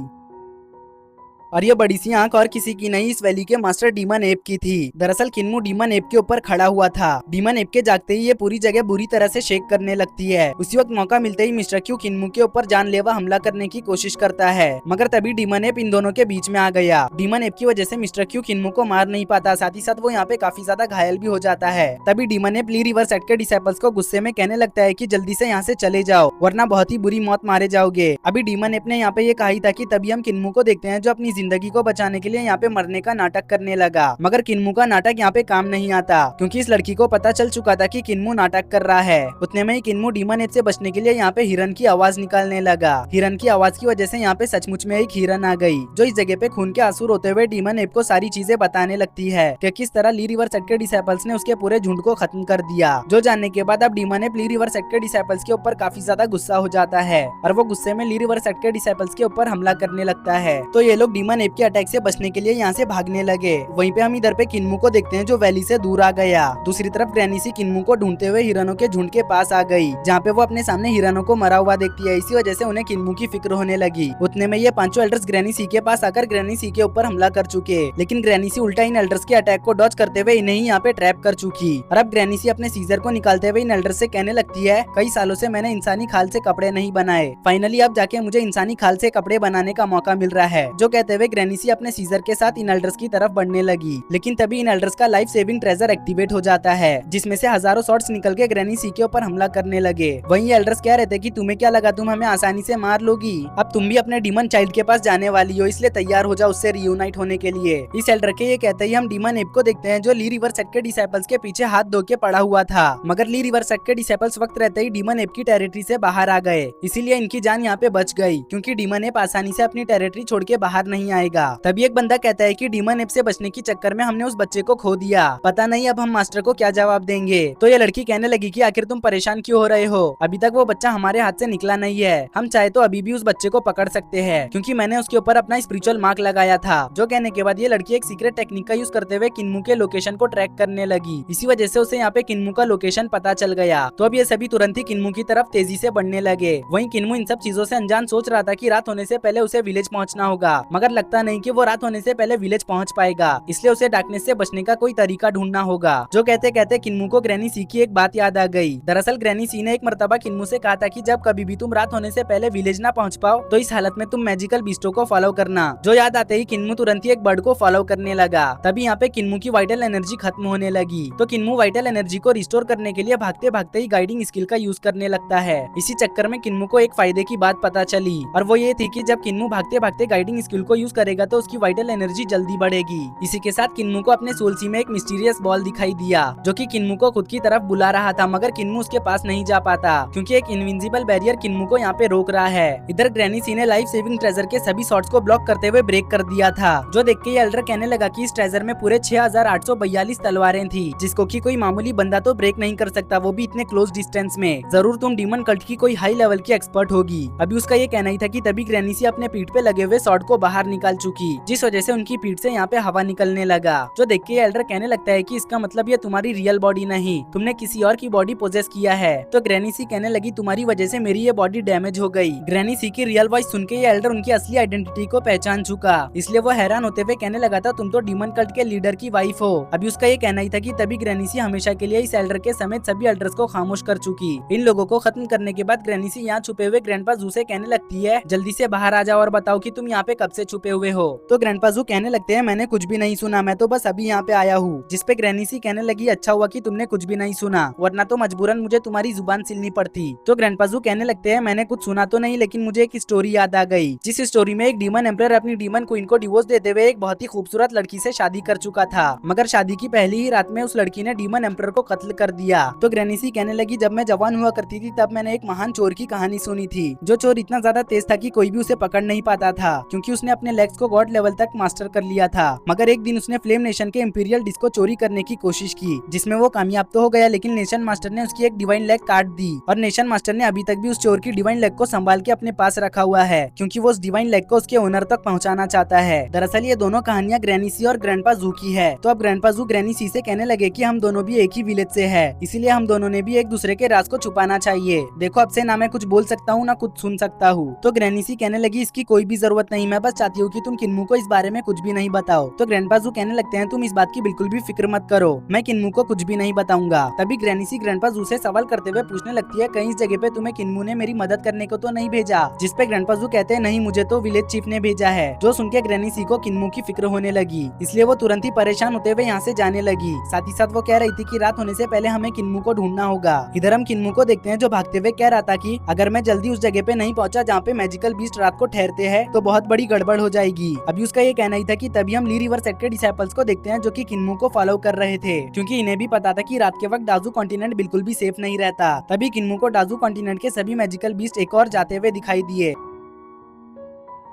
और ये बड़ी सी आंख और किसी की नहीं, इस वैली के मास्टर डीमन एप की थी। दरअसल किन्मू डीमन एप के ऊपर खड़ा हुआ था। डीमन एप के जागते ही ये पूरी जगह बुरी तरह से शेक करने लगती है। उसी वक्त मौका मिलते ही मिस्टर क्यू किन्मू के ऊपर जानलेवा हमला करने की कोशिश करता है, मगर तभी डीमन एप इन दोनों के बीच में आ गया। डीमन एप की वजह से मिस्टर क्यू किन्मू को मार नहीं पाता, साथ ही साथ वो यहाँ पे काफी ज्यादा घायल भी हो जाता है। तभी डीमन एप ली रिवर सेट के डिसाइपल्स को गुस्से में कहने लगता है कि जल्दी से यहाँ से चले जाओ, वरना बहुत ही बुरी मौत मारे जाओगे। अभी डीमन एप ने यहाँ पे ये कहा ही था कि तभी हम किन्मू को देखते हैं जो अपनी जिंदगी को बचाने के लिए यहाँ पे मरने का नाटक करने लगा। मगर किन्मू का नाटक यहाँ पे काम नहीं आता, क्योंकि इस लड़की को पता चल चुका था कि किन्मू नाटक कर रहा है। उतने में ही किन्मू डीमन एप से बचने के लिए यहाँ पे हिरन की आवाज निकालने लगा। हिरन की आवाज की वजह से यहाँ पे सचमुच में एक हिरन आ गई, जो इस जगह पे खून के आंसू रोते हुए डीमन एप को सारी चीजें बताने लगती है कि किस तरह ली रिवर सेट के डिसाइपल्स ने उसके पूरे झुंड को खत्म कर दिया। जो जानने के बाद अब डीमन एप ली रिवर सेट के डिसाइपल्स के ऊपर काफी ज्यादा गुस्सा हो जाता है, और वो गुस्से में ली रिवर सेट के डिसाइपल्स के ऊपर हमला करने लगता है। तो ये लोग डीमन एप के अटैक से बचने के लिए यहाँ से भागने लगे। वहीं पे हम इधर पे किन्मू को देखते हैं जो वैली से दूर आ गया। दूसरी तरफ ग्रैनी सी किन्मू को ढूंढते हुए हिरणों के झुंड के पास आ गई, जहाँ पे वो अपने सामने हिरणों को मरा हुआ देखती है। इसी वजह से उन्हें किन्मू की फिक्र होने लगी। उतने में ये पांचों एल्डर्स ग्रैनी सी के पास आकर ग्रैनी सी के ऊपर हमला कर चुके, लेकिन ग्रैनी सी उल्टा इन एल्डर्स के अटैक को डॉज करते हुए इन्हें ही यहाँ पे ट्रैप कर चुकी। और अब ग्रैनी सी अपने सीजर को निकालते हुए इन एल्डर्स से कहने लगती है, कई सालों से मैंने इंसानी खाल से कपड़े नहीं बनाए, फाइनली अब जाके मुझे इंसानी खाल से कपड़े बनाने का मौका मिल रहा है। जो कहते हुए ग्रैनी सी अपने सीजर के साथ इन एल्डर्स की तरफ बढ़ने लगी, लेकिन तभी इन एल्डर्स का लाइफ सेविंग ट्रेजर एक्टिवेट हो जाता है, जिसमें से हजारों शॉट्स निकल के ग्रैनी सी के ऊपर हमला करने लगे। वहीं एल्डर्स कह रहे थे कि तुम्हें क्या लगा तुम हमें आसानी से मार लोगी, अब तुम भी अपने डीमन चाइल्ड के पास जाने वाली हो, इसलिए तैयार हो जाओ उससे रियूनाइट होने के लिए। इस एल्डर के ये कहते ही हम डीमन एप को देखते हैं जो ली रिवर सेट के डिसाइपल्स के पीछे हाथ धो के पड़ा हुआ था, मगर ली रिवर सेट के डिसाइपल्स वक्त रहते ही डीमन एप की टेरिटरी से बाहर आ गए, इसीलिए इनकी जान यहाँ पे बच गई, क्योंकि डीमन एप आसानी से अपनी टेरिटरी छोड़ के बाहर नहीं आएगा। तभी एक बंदा कहता है कि डीमन एप से बचने की चक्कर में हमने उस बच्चे को खो दिया, पता नहीं अब हम मास्टर को क्या जवाब देंगे। तो ये लड़की कहने लगी कि आखिर तुम परेशान क्यों हो रहे हो, अभी तक वो बच्चा हमारे हाथ से निकला नहीं है, हम चाहे तो अभी भी उस बच्चे को पकड़ सकते हैं, क्योंकि मैंने उसके ऊपर अपना स्पिरिचुअल मार्क लगाया था। जो कहने के बाद ये लड़की एक सीक्रेट टेक्निक का यूज करते हुए किन्मू के लोकेशन को ट्रैक करने लगी। इसी वजह से उसे यहाँ पे किन्मू का लोकेशन पता चल गया। तो अब ये सभी तुरंत ही किन्मू की तरफ तेजी से बढ़ने लगे। वहीं किन्मू इन सब चीजों से अनजान सोच रहा था कि रात होने से पहले उसे विलेज पहुंचना होगा, मगर लगता नहीं कि वो रात होने से पहले विलेज पहुंच पाएगा, इसलिए उसे डार्कनेस से बचने का कोई तरीका ढूंढना होगा। जो कहते कहते किन्मू को ग्रैनी सी की एक बात याद आ गई। दरअसल ग्रैनी सी ने एक मर्तबा किन्मू से कहा था कि जब कभी भी तुम रात होने से पहले विलेज ना पहुंच पाओ तो इस हालत में तुम मैजिकल बीस्टों को फॉलो करना। जो याद आते ही किन्मू तुरंत ही एक बर्ड को फॉलो करने लगा। तभी यहाँ पे किन्मू की वाइटल एनर्जी खत्म होने लगी, तो किन्मू वाइटल एनर्जी को रिस्टोर करने के लिए भागते भागते ही गाइडिंग स्किल का यूज करने लगता है। इसी चक्कर में किन्मू को एक फायदे की बात पता चली, और वो ये थी कि जब किन्मू भागते भागते गाइडिंग स्किल को यूज करेगा तो उसकी वाइटल एनर्जी जल्दी बढ़ेगी। इसी के साथ किन्मू को अपने सोल सी में एक मिस्टीरियस बॉल दिखाई दिया जो कि किन्मू को खुद की तरफ बुला रहा था, मगर किन्मू उसके पास नहीं जा पाता क्योंकि एक इनविंसिबल बैरियर किन्मू को यहाँ पे रोक रहा है। इधर ग्रैनी सी ने लाइफ सेविंग ट्रेजर के सभी शॉट्स को ब्लॉक करते हुए ब्रेक कर दिया था। जो देख के एल्डर कहने लगा कि इस ट्रेजर में पूरे 6842 तलवारें थी, जिसको कि कोई मामूली बंदा तो ब्रेक नहीं कर सकता, वो भी इतने क्लोज डिस्टेंस में। जरूर तुम डीमन कल्ट की कोई हाई लेवल की एक्सपर्ट होगी। अभी उसका ये कहना ही था कि तभी ग्रैनी सी अपने पीठ पे लगे हुए शॉट को बाहर निकाल चुकी, जिस वजह से उनकी पीठ से यहाँ पे हवा निकलने लगा। जो देख के एल्डर कहने लगता है कि इसका मतलब ये तुम्हारी रियल बॉडी नहीं, तुमने किसी और की बॉडी पोजेस किया है। तो ग्रैनी सी कहने लगी तुम्हारी वजह से मेरी ये बॉडी डैमेज हो गई। ग्रैनी सी की रियल वॉइस सुन के ये एल्डर उनकी असली आइडेंटिटी को पहचान चुका, इसलिए वो हैरान होते हुए कहने लगा था तुम तो डीमन कल्ट के लीडर की वाइफ हो। अभी उसका ये कहना ही था कि तभी ग्रैनी सी हमेशा के लिए इस एल्डर के समेत सभी एल्डर्स को खामोश कर चुकी। इन लोगों को खत्म करने के बाद ग्रैनी सी यहाँ छुपे हुए ग्रैंडपा जू से कहने लगती है जल्दी से बाहर आ जाओ और बताओ कि तुम यहाँ पे कब से छुपे हुए हो। तो ग्रैंडपा जू कहने लगते हैं मैंने कुछ भी नहीं सुना, मैं तो बस अभी यहाँ पे आया हूँ। जिस पे ग्रैनी सी कहने लगी अच्छा हुआ कि तुमने कुछ भी नहीं सुना, वरना तो मजबूरन मुझे तुम्हारी जुबान सिलनी पड़ती। तो ग्रैंडपा जू कहने लगते हैं मैंने कुछ सुना तो नहीं, लेकिन मुझे एक स्टोरी याद आ गई, जिस स्टोरी में एक डीमन एम्परर अपनी डीमन क्वीन को डिवोर्स देते हुए एक बहुत ही खूबसूरत लड़की से शादी कर चुका था, मगर शादी की पहली ही रात में उस लड़की ने डीमन एम्परर को कत्ल कर दिया। तो ग्रैनी सी कहने लगी जब मैं जवान हुआ करती थी तब मैंने एक महान चोर की कहानी सुनी थी। जो चोर इतना ज्यादा तेज था कि कोई भी उसे पकड़ नहीं पाता था, क्योंकि उसने अपने लेग्स को गॉड लेवल तक मास्टर कर लिया था। मगर एक दिन उसने फ्लेम नेशन के इंपीरियल डिस्क को चोरी करने की कोशिश की, जिसमें वो कामयाब तो हो गया, लेकिन नेशन मास्टर ने उसकी एक डिवाइन लेग काट दी, और नेशन मास्टर ने अभी तक भी उस चोर की डिवाइन लेग को संभाल के अपने पास रखा हुआ है, क्योंकि वो उस डिवाइन लेग को उसके ओनर तक पहुंचाना चाहता है। दरअसल ये दोनों कहानियां ग्रैनी सी और ग्रैंडपा जू की है। तो अब ग्रैंडपा जू ग्रैनी सी से कहने लगे कि हम दोनों भी एक ही विलेज से है, इसीलिए हम दोनों ने भी एक दूसरे के राज को छुपाना चाहिए। देखो अब से ना मैं कुछ बोल सकता हूँ ना कुछ सुन सकता हूँ। तो ग्रैनी सी कहने लगी इसकी कोई भी जरूरत नहीं, मैं बस चाहती हूँ कि तुम किन्मू को इस बारे में कुछ भी नहीं बताओ। तो ग्रैंडपा जू कहने लगते हैं तुम इस बात की बिल्कुल भी फिक्र मत करो, मैं किन्मू को कुछ भी नहीं बताऊंगा। तभी ग्रैनी सी ग्रैंडपा जू से सवाल करते हुए पूछने लगती है कहीं इस जगह पे तुम्हें किन्मू ने मेरी मदद करने को तो नहीं भेजा। जिस पे ग्रैंडपा जू कहते हैं नहीं मुझे तो विलेज चीफ ने भेजा है। जो सुन के ग्रैनी सी को किन्मू की फिक्र होने लगी, इसलिए वो तुरंत ही परेशान होते हुए यहाँ से जाने लगी। साथ ही साथ वो कह रही थी कि रात होने से पहले हमें किन्मू को ढूंढना होगा। इधर हम किन्मू को देखते हैं जो भागते हुए कह रहा था कि अगर मैं जल्दी उस जगह पे नहीं पहुंचा जहाँ पे मैजिकल बीस्ट रात को ठहरते हैं तो बहुत बड़ी गड़बड़ हो जाएगी। अभी उसका ये कहना ही था कि तभी हम ली रिवर सेट के डिसाइपल्स को देखते हैं जो कि किन्मू को फॉलो कर रहे थे, क्योंकि इन्हें भी पता था कि रात के वक्त डाजू कॉन्टिनेंट बिल्कुल भी सेफ नहीं रहता। तभी किन्मू को डाजू कॉन्टिनेंट के सभी मैजिकल बीस्ट एक और जाते हुए दिखाई दिए।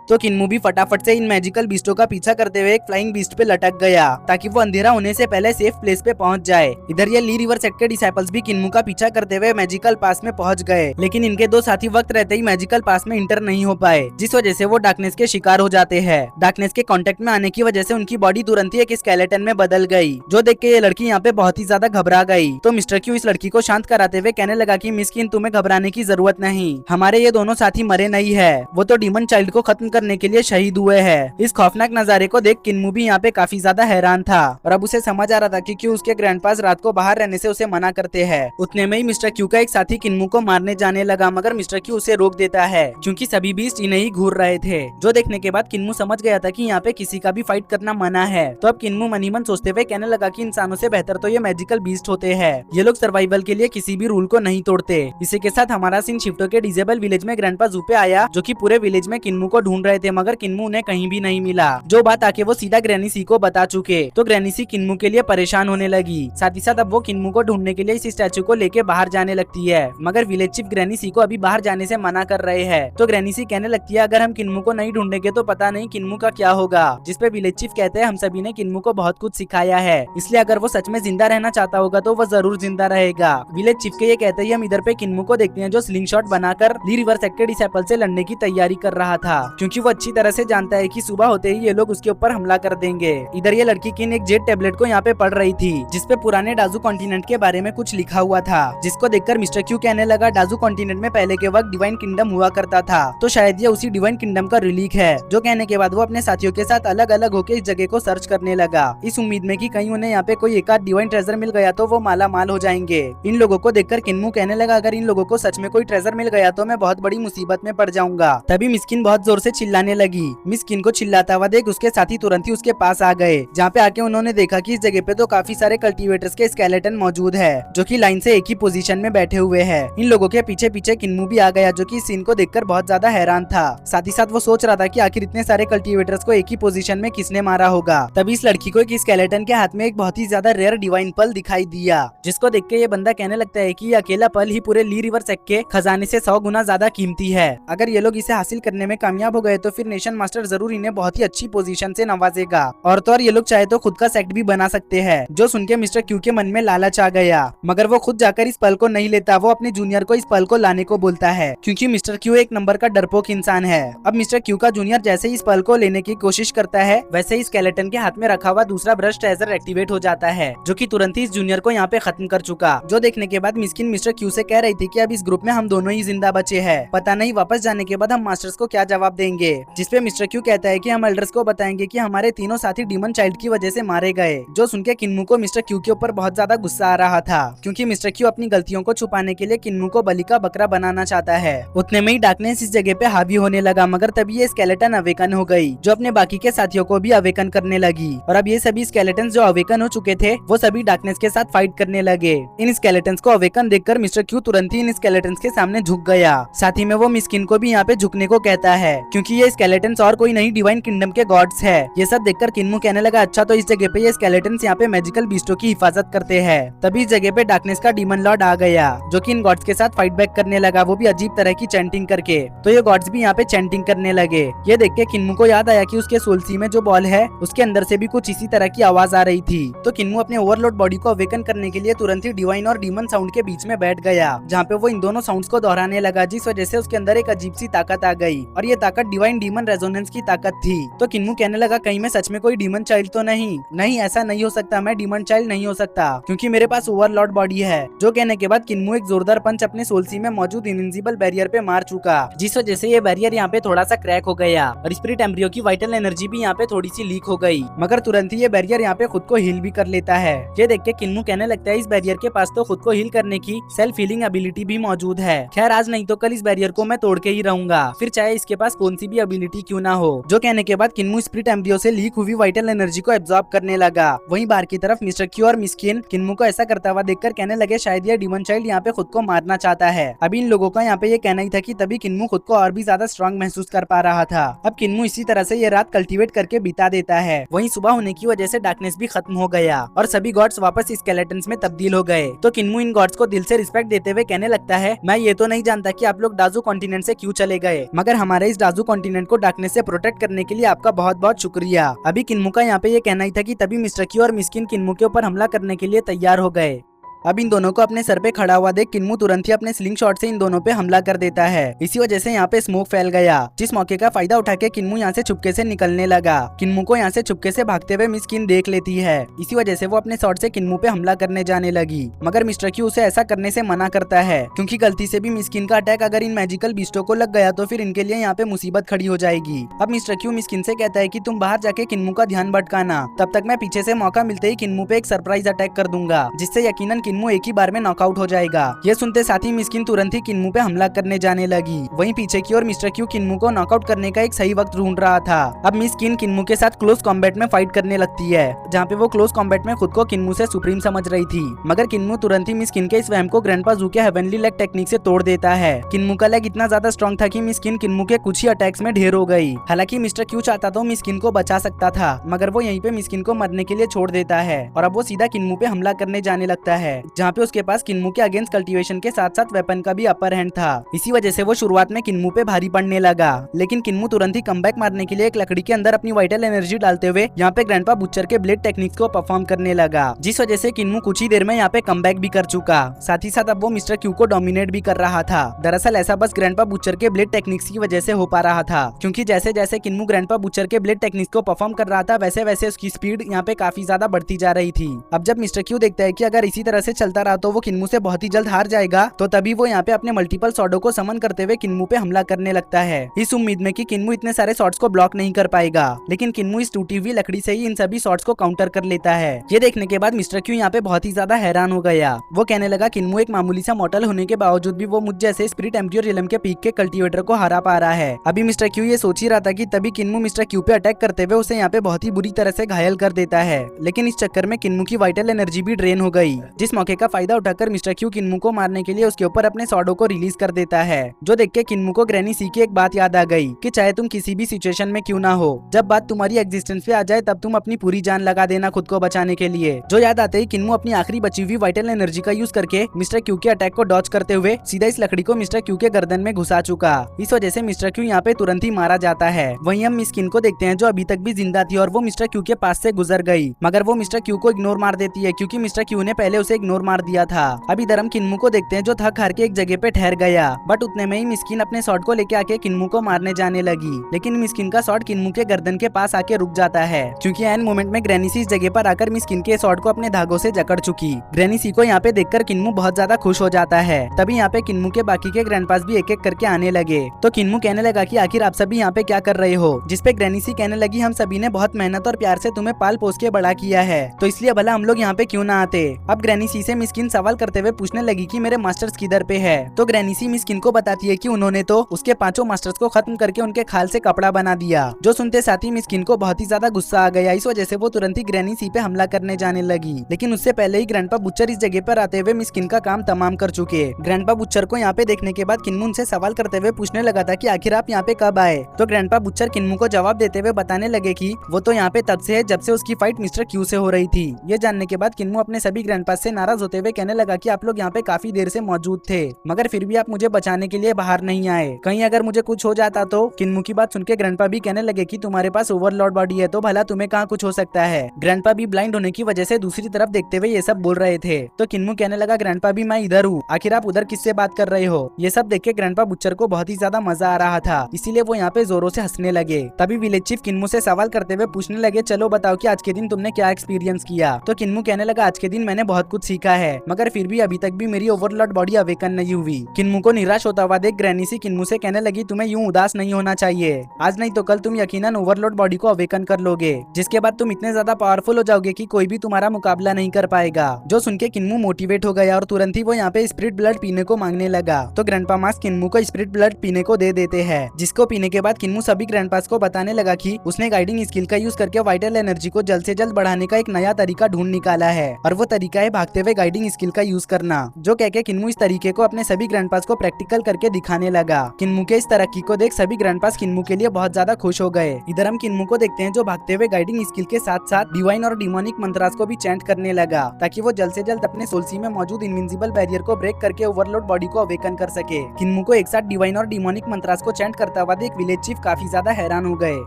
तो किन्मू भी फटाफट से इन मैजिकल बीस्टों का पीछा करते हुए एक फ्लाइंग बीस्ट पे लटक गया ताकि वो अंधेरा होने से पहले सेफ प्लेस पे पहुंच जाए। इधर ये ली रिवर सेट के डिसाइपल्स भी किन्मू का पीछा करते हुए मैजिकल पास में पहुंच गए, लेकिन इनके दो साथी वक्त रहते ही मैजिकल पास में इंटर नहीं हो पाए, जिस वजह से वो डार्कनेस के शिकार हो जाते हैं। डार्कनेस के कांटेक्ट में आने की वजह से उनकी बॉडी तुरंत ही एक स्केलेटन में बदल गई। जो देख के ये लड़की यहाँ पे बहुत ही ज्यादा घबरा गई। तो मिस्टर क्यू इस लड़की को शांत कराते हुए कहने लगा कि मिस किन तुम्हें घबराने की जरूरत नहीं, हमारे ये दोनों साथी मरे नहीं है, वो तो डीमन चाइल्ड को खत्म करने के लिए शहीद हुए हैं। इस खौफनाक नजारे को देख किन्मू भी यहाँ पे काफी ज्यादा हैरान था, और अब उसे समझ आ रहा था कि क्यों उसके ग्रैंडपास रात को बाहर रहने से उसे मना करते हैं। उतने में ही मिस्टर क्यू का एक साथी किन्मू को मारने जाने लगा, मगर मिस्टर क्यू उसे रोक देता है क्योंकि सभी बीस्ट इन्हें ही घूर रहे थे। जो देखने के बाद किन्मू समझ गया था कि यहाँ पे किसी का भी फाइट करना मना है। तो अब किन्मू मनी मन सोचते हुए कहने लगा कि इंसानों से बेहतर तो ये मैजिकल बीस्ट होते हैं, ये लोग सर्वाइवल के लिए किसी भी रूल को नहीं तोड़ते। इसी के साथ हमारा सीन शिफ्टो के डिजेबल विलेज में ग्रैंडपा जू पे आया, जो कि पूरे विलेज में किन्मू को ढूंढ रहे थे, मगर किन्मू उन्हें कहीं भी नहीं मिला। जो बात आके वो सीधा ग्रैनी सी को बता चुके। तो ग्रैनी सी किन्मू के लिए परेशान होने लगी। साथ ही साथ अब वो किन्मू को ढूंढने के लिए इस स्टैचू को लेके बाहर जाने लगती है, मगर विलेज चीफ ग्रैनी सी को अभी बाहर जाने से मना कर रहे हैं। तो ग्रैनी सी कहने लगती है अगर हम किन्मू को नहीं ढूंढेंगे तो पता नहीं किन्मू का क्या होगा। जिस पे विलेज चीफ कहते हैं हम सभी ने किन्मू को बहुत कुछ सिखाया है, इसलिए अगर वो सच में जिंदा रहना चाहता होगा तो वो जरूर जिंदा रहेगा। विलेज चीफ के ये कहते ही हम इधर पे किन्मू को देखते हैं जो स्लिंग शॉट बनाकर ली रिवर सेट के डिसाइपल से लड़ने की तैयारी कर रहा था, क्योंकि क्योंकि वो अच्छी तरह से जानता है कि सुबह होते ही ये लोग उसके ऊपर हमला कर देंगे। इधर ये लड़की किन एक जेड टेबलेट को यहाँ पे पढ़ रही थी, जिसपे पुराने डाजू कॉन्टिनेंट के बारे में कुछ लिखा हुआ था, जिसको देखकर मिस्टर क्यू कहने लगा डाजू कॉन्टिनेंट में पहले के वक्त डिवाइन किंगडम हुआ करता था, तो शायद ये उसी डिवाइन किंगडम का रिलीक है। जो कहने के बाद वो अपने साथियों के साथ अलग अलग होकर इस जगह को सर्च करने लगा, इस उम्मीद में कि कहीं उन्हें यहाँ पे कोई एक आध डिवाइन ट्रेजर मिल गया तो वो माला माल हो जाएंगे। इन लोगों को देखकर किन्मू कहने लगा अगर इन लोगों को सच में कोई ट्रेजर मिल गया तो मैं बहुत बड़ी मुसीबत में पड़ जाऊंगा। तभी मिस्किन बहुत जोर से चिल्लाने लगी। मिस्किन को चिल्लाता हुआ देख उसके साथी तुरंत ही उसके पास आ गए, जहाँ पे आके उन्होंने देखा कि इस जगह पे तो काफी सारे कल्टीवेटर्स के स्केलेटन मौजूद है, जो कि लाइन से एक ही पोजीशन में बैठे हुए हैं। इन लोगों के पीछे पीछे किन्मू भी आ गया, जो कि इस सीन को देखकर बहुत ज्यादा हैरान था। साथ ही साथ वो सोच रहा था कि आखिर इतने सारे कल्टीवेटर्स को एक ही पोजीशन में किसने मारा होगा। तभी इस लड़की को एक स्केलेटन के हाथ में एक बहुत ही ज्यादा रेयर डिवाइन पल दिखाई दिया, जिसको देख के ये बंदा कहने लगता है कि ये अकेला पल ही पूरे ली रिवर सेक के खजाने से 100 गुना ज्यादा कीमती है। अगर ये लोग इसे हासिल करने में कामयाब हो गए तो फिर नेशन मास्टर जरूर इन्हें बहुत ही अच्छी पोजीशन से नवाजेगा, और तो और ये लोग चाहे तो खुद का सेक्ट भी बना सकते हैं। जो सुन के मिस्टर क्यू के मन में लालच आ गया, मगर वो खुद जाकर इस पल को नहीं लेता, वो अपने जूनियर को इस पल को लाने को बोलता है, क्योंकि मिस्टर क्यू एक नंबर का डरपोक इंसान है। अब मिस्टर क्यू का जूनियर जैसे इस पल को लेने की कोशिश करता है, वैसे ही स्केलेटन के हाथ में रखा हुआ दूसरा ब्रश ट्रेजर एक्टिवेट हो जाता है, जो कि तुरंत ही इस जूनियर को यहाँ पे खत्म कर चुका। जो देखने के बाद मिस्किन मिस्टर क्यू से कह रही थी कि अब इस ग्रुप में हम दोनों ही जिंदा बचे हैं, पता नहीं वापस जाने के बाद हम मास्टर्स को क्या जवाब देंगे। जिसपे मिस्टर क्यू कहता है कि हम एल्डर्स को बताएंगे कि हमारे तीनों साथी डीमन चाइल्ड की वजह से मारे गए। जो सुन के किन्मू को मिस्टर क्यू के ऊपर बहुत ज्यादा गुस्सा आ रहा था, क्योंकि मिस्टर क्यू अपनी गलतियों को छुपाने के लिए किन्मू को बलि का बकरा बनाना चाहता है। उतने में ही डार्कनेस इस जगह पे हावी होने लगा, मगर तभी ये स्केलेटन अवेकन हो गई, जो अपने बाकी के साथियों को भी अवेकन करने लगी। और अब ये सभी स्केलेटन जो अवेकन हो चुके थे वो सभी डार्कनेस के साथ फाइट करने लगे। इन स्केलेटन्स को अवेकन देखकर मिस्टर क्यू तुरंत ही इन स्केलेटन्स के सामने झुक गया। साथ ही में वो मिस्किन को भी यहाँ पे झुकने को कहता है, क्योंकि ये स्केलेटन्स और कोई नहीं डिवाइन किंगडम के गॉड्स है। ये सब देखकर किन्मू कहने लगा अच्छा तो इस जगह पे ये स्केलेटन्स यहाँ पे मैजिकल बीस्टों की हिफाजत करते हैं। तभी इस जगह पे डार्कनेस का डीमन लॉर्ड आ गया, जो कि इन गॉड्स के साथ फाइट बैक करने लगा, वो भी अजीब तरह की चैंटिंग करके। तो ये गॉड्स भी यहाँ पे चैंटिंग करने लगे। ये देख के किन्मू को याद आया कि उसके सोलसी में जो बॉल है उसके अंदर से भी कुछ इसी तरह की आवाज आ रही थी। तो किन्मू अपने ओवरलोड बॉडी को अवेकन करने के लिए तुरंत ही डिवाइन और डीमन साउंड के बीच में बैठ गया, जहाँ पे वो इन दोनों साउंड्स को दोहराने लगा, जिस वजह से उसके अंदर एक अजीब सी ताकत आ गई। और ये ताकत डिवाइन डीमन रेजोनेंस की ताकत थी। तो किन्मू कहने लगा कहीं मैं सच में कोई डीमन चाइल्ड तो नहीं, ऐसा नहीं हो सकता, मैं डीमन चाइल्ड नहीं हो सकता, क्योंकि मेरे पास ओवरलॉर्ड बॉडी है। जो कहने के बाद किन्मू एक जोरदार पंच अपने सोलसी में मौजूद इनविजिबल बैरियर पे मार चुका, जिस वजह से ये बैरियर यहाँ पे थोड़ा सा क्रैक हो गया और स्पिरिट एम्ब्रियो की वाइटल एनर्जी भी यहाँ पे थोड़ी सी लीक हो गई। मगर तुरंत ही ये बैरियर यहाँ पे खुद को हील भी कर लेता है। ये देख के किन्मू कहने लगता है इस बैरियर के पास तो खुद को हील करने की सेल्फ हीलिंग एबिलिटी भी मौजूद है। खैर आज नहीं तो कल इस बैरियर को मैं तोड़ के ही रहूंगा, फिर चाहे इसके पास कौन सी भी एबिलिटी क्यों ना हो। जो कहने के बाद किन्मू स्पिरिट एम्ब्रियो से लीक हुई वाइटल एनर्जी को एब्जॉर्ब करने लगा। वहीं बाहर की तरफ मिस्टर क्यू और मिस्किन किन्मू को ऐसा करता हुआ देखकर कहने लगे शायद ये डीमन चाइल्ड यहाँ पे खुद को मारना चाहता है। अभी इन लोगों का यहाँ पे ये कहना ही था कि तभी किन्मू खुद को और भी ज्यादा स्ट्रांग महसूस कर पा रहा था। अब किन्मू इसी तरह से ये रात कल्टीवेट करके बिता देता है। वहीं सुबह होने की वजह से डार्कनेस भी खत्म हो गया और सभी गॉड्स वापस स्केलेटन्स में तब्दील हो गए। तो किन्मू इन गॉड्स को दिल से रिस्पेक्ट देते हुए कहने लगता है मैं ये तो नहीं जानता कि आप लोग डाजू कॉन्टिनेंट से क्यों चले गए, मगर हमारे इस डाजू कॉन्टिनेंट को डार्कनेस से प्रोटेक्ट करने के लिए आपका बहुत बहुत शुक्रिया। अभी किन्मू का यहाँ पे ये कहना ही था कि तभी मिस्टर क्यू और मिस्किन किन्मू के ऊपर हमला करने के लिए तैयार हो गए। अब इन दोनों को अपने सर पे खड़ा हुआ देख किन्मू तुरंत ही अपने स्लिंग शॉट से इन दोनों पे हमला कर देता है। इसी वजह से यहाँ पे स्मोक फैल गया, जिस मौके का फायदा उठा के किन्मू यहाँ से चुपके से निकलने लगा। किन्मू को यहाँ से चुपके से भागते हुए मिस किन देख लेती है। इसी वजह से वो अपने शॉट से किन्मू पे हमला करने जाने लगी, मगर मिस्टर क्यू उसे ऐसा करने से मना करता है, क्योंकि गलती से भी मिस किन का अटैक अगर इन मैजिकल बीस्टों को लग गया तो फिर इनके लिए यहाँ पे मुसीबत खड़ी हो जाएगी। अब मिस्टर क्यू मिस किन से कहता है कि तुम बाहर जाके किन्मू का ध्यान भटकाना, तब तक मैं पीछे से मौका मिलते ही किन्मू पे एक सरप्राइज अटैक कर दूंगा, जिससे यकीनन किन्मू एक ही बार में नॉकआउट हो जाएगा। ये सुनते साथ ही मिस्किन तुरंत ही किन्मू पे हमला करने जाने लगी। वहीं पीछे की ओर मिस्टर क्यू किन्मू को नॉकआउट करने का एक सही वक्त ढूंढ रहा था। अब मिस्किन किन्मू के साथ क्लोज कॉम्बैट में फाइट करने लगती है, जहाँ पे वो क्लोज कॉम्बैट में खुद को किन्मू से सुप्रीम समझ रही थी, मगर किन्मू तुरंत ही मिस्किन के इस वहम को ग्रैंडपा ज़ू के हेवनली लेग टेक्निक से तोड़ देता है। किन्मू का लेग इतना ज्यादा स्ट्रॉन्ग था कि मिस्किन किन्मू के कुछ ही अटैक्स में ढेर हो गई। हालांकि मिस्टर क्यू चाहता तो मिस्किन को बचा सकता था, मगर वो यहीं पे मिस्किन को मरने के लिए छोड़ देता है और अब वो सीधा किन्मू पे हमला करने जाने लगता है। जहाँ पे उसके पास किन्मू के अगेंस्ट कल्टीवेशन के साथ साथ वेपन का भी अपर हैंड था। इसी वजह से वो शुरुआत में किन्मू पे भारी पड़ने लगा, लेकिन किन्मू तुरंत ही कमबैक मारने के लिए एक लकड़ी के अंदर अपनी वाइटल एनर्जी डालते हुए यहाँ पे ग्रैंडपा बुचर के ब्लेड टेक्निक्स को परफॉर्म करने लगा, जिस वजह से किन्मू कुछ ही देर में यहाँ पे कमबैक भी कर चुका। साथ ही साथ अब वो मिस्टर क्यू को डोमिनेट भी कर रहा था। दरअसल ऐसा बस ग्रैंडपा बुचर के ब्लेड टेक्निक्स की वजह से हो पा रहा था, क्योंकि जैसे जैसे किन्मू ग्रैंडपा बुचर के ब्लेड टेक्निक्स को परफॉर्म कर रहा था वैसे वैसे उसकी स्पीड यहाँ पे काफी ज्यादा बढ़ती जा रही थी। अब जब मिस्टर क्यू देखता है कि अगर इसी तरह से चलता रहा तो वो किन्मू से बहुत ही जल्द हार जाएगा, तो तभी वो यहाँ पे अपने मल्टीपल शॉटों को समन करते हुए किन्मू पे हमला करने लगता है, इस उम्मीद में कि किन्मू इतने सारे शॉट्स को ब्लॉक नहीं कर पाएगा। लेकिन किन्मू इस टूटी हुई लकड़ी से ही इन सभी शॉट्स को काउंटर कर लेता है। ये देखने के बाद मिस्टर क्यू यहाँ पे बहुत ही ज्यादा हैरान हो गया। वो कहने लगा किन्मू एक मामूली सा मॉडल होने के बावजूद भी वो मुझ जैसे स्पिरिट एम्पियर रिलम के पीक के कल्टीवेटर को हरा पा रहा है। अभी मिस्टर क्यू ये सोच ही रहा था कि तभी किन्मू मिस्टर क्यू पे अटैक करते हुए उसे यहाँ पे बहुत ही बुरी तरह से घायल कर देता है। लेकिन इस चक्कर में किन्मू की वाइटल एनर्जी भी ड्रेन हो गई, जिस मौके का फायदा उठाकर मिस्टर क्यू किन्मू को मारने के लिए उसके ऊपर अपने सॉडो को रिलीज कर देता है। जो देख के किन्मू को ग्रैनी सी की एक बात याद आ गई कि चाहे तुम किसी भी सिचुएशन में क्यों ना हो, जब बात तुम्हारी एग्जिस्टेंस पे आ जाए तब तुम अपनी पूरी जान लगा देना खुद को बचाने के लिए। जो याद आते ही किन्मू अपनी आखिरी बची हुई वाइटल एनर्जी का यूज करके मिस्टर क्यू के अटैक को डॉच करते हुए सीधा इस लकड़ी को मिस्टर क्यू के गर्दन में घुसा चुका। इस वजह से मिस्टर क्यू यहाँ पे तुरंत ही मारा जाता है। वहीं हम मिस किन को देखते हैं जो अभी तक भी जिंदा थी और वो मिस्टर क्यू के पास से गुजर गई, मगर वो मिस्टर क्यू को इग्नोर मार देती है क्योंकि मिस्टर क्यू ने पहले उसे इग्नोर मार दिया था। अब इधर हम किन्मू को देखते हैं जो थक हार के एक जगह पे ठहर गया, बट उतने में ही मिस्किन अपने शॉट को लेके आके किन्मू को मारने जाने लगी। लेकिन मिस्किन का शॉट किन्मू के गर्दन के पास आके रुक जाता है, क्योंकि एन मोमेंट में ग्रैनी सी इस जगह पर आकर मिस्किन के शॉट को अपने धागों से जकड़ चुकी। ग्रैनी सी को यहाँ पे देखकर किन्मू बहुत ज्यादा खुश हो जाता है। तभी यहाँ पे किन्मू के बाकी के ग्रैंडपास भी एक एक करके आने लगे, तो किन्मू कहने लगा कि आखिर आप सभी यहाँ पे क्या कर रहे हो, जिसपे ग्रैनी सी कहने लगी हम सभी ने बहुत मेहनत और प्यार से तुम्हें पाल पोस के बड़ा किया है, तो इसलिए भला हम लोग यहाँ पे क्यों ना आते। अब ग्रैनी सी से मिस्किन सवाल करते हुए पूछने लगी कि मेरे मास्टर्स किधर पे है, तो ग्रैनी सी मिस्किन को बताती है कि उन्होंने तो उसके 5 मास्टर्स को खत्म करके उनके खाल से कपड़ा बना दिया। जो सुनते साथ ही मिस्किन को बहुत ही ज्यादा गुस्सा आ गया, इस वजह से वो तुरंत ही ग्रैनी सी पे हमला करने जाने लगी। लेकिन उससे पहले ही ग्रैंडपा बुच्चर इस जगह पर आते हुए मिस्किन का काम तमाम कर चुके। ग्रैंडपा बुच्चर को यहाँ पे देखने के बाद किन्मू उनसे सवाल करते हुए पूछने लगा था कि आखिर आप यहाँ पे कब आए, तो ग्रैंडपा बुच्चर किन्मू को जवाब देते हुए बताने लगे कि वो तो यहाँ पे तब से है जब से उसकी फाइट मिस्टर क्यू से हो रही थी। ये जानने के बाद किन्मू अपने सभी ग्रैंडपा से नाराज होते हुए कहने लगा कि आप लोग यहाँ पे काफी देर से मौजूद थे, मगर फिर भी आप मुझे बचाने के लिए बाहर नहीं आए, कहीं अगर मुझे कुछ हो जाता तो। किन्मू की बात सुनकर ग्रैंडपा भी कहने लगे कि तुम्हारे पास ओवरलॉर्ड बॉडी है तो भला तुम्हें कहाँ कुछ हो सकता है। ग्रैंडपा भी ब्लाइंड होने की वजह से दूसरी तरफ देखते हुए ये सब बोल रहे थे, तो किन्मू कहने लगा ग्रैंडपा भी मैं इधर हूँ, आखिर आप उधर किससे बात कर रहे हो। ये सब देख के ग्रैंडपा बुच्चर को बहुत ही ज्यादा मजा आ रहा था, इसीलिए वो यहाँ पे जोरों से हंसने लगे। तभी विलेज चीफ किन्मू से सवाल करते हुए पूछने लगे चलो बताओ कि आज के दिन तुमने क्या एक्सपीरियंस किया, तो किन्मू कहने लगा आज के दिन मैंने बहुत कुछ सीखा है, मगर फिर भी अभी तक भी मेरी ओवरलॉर्ड बॉडी अवेकन नहीं हुई। किन्मू को निराश होता हुआ देख ग्रैनी सी किन्मू से कहने लगी तुम्हें यूं उदास नहीं होना चाहिए, आज नहीं तो कल तुम यकीनन ओवरलॉर्ड बॉडी को अवेकन कर लोगे, जिसके बाद तुम इतने ज्यादा पावरफुल हो जाओगे कि कोई भी तुम्हारा मुकाबला नहीं कर पाएगा। जो सुन के किन्मू मोटिवेट हो गया और तुरंत ही वो यहाँ पे स्पिरिट ब्लड पीने को मांगने लगा, तो ग्रैंडपा मास किन्मू को स्पिरिट ब्लड पीने को दे देते हैं, जिसको पीने के बाद किन्मू सभी ग्रैंडपास को बताने लगा कि उसने गाइडिंग स्किल का यूज करके वाइटल एनर्जी को जल्द से जल्द बढ़ाने का एक नया तरीका ढूंढ निकाला है, और वो तरीका है भागते हुए गाइडिंग स्किल का यूज करना। जो कह के किन्मू इस तरीके को अपने सभी ग्रैंडपास को प्रैक्टिकल करके दिखाने लगा। किन्मू के इस तरक्की को देख सभी ग्रैंडपास किन्मू के लिए बहुत ज्यादा खुश हो गए। इधर हम किन्मू को देखते हैं जो भागते हुए गाइडिंग स्किल के साथ साथ डिवाइन और डिमोनिक मंत्रास को भी चैंट करने लगा, ताकि वो जल्द से जल्द अपने सोल्सी में मौजूद इनविंसिबल बैरियर को ब्रेक करके ओवरलोड बॉडी को अवेकन कर सके। किन्मू को एक साथ डिवाइन और डिमोनिक मंत्रास को चैंट करता हुआ देख विलेज चीफ काफी ज्यादा हैरान हो गए,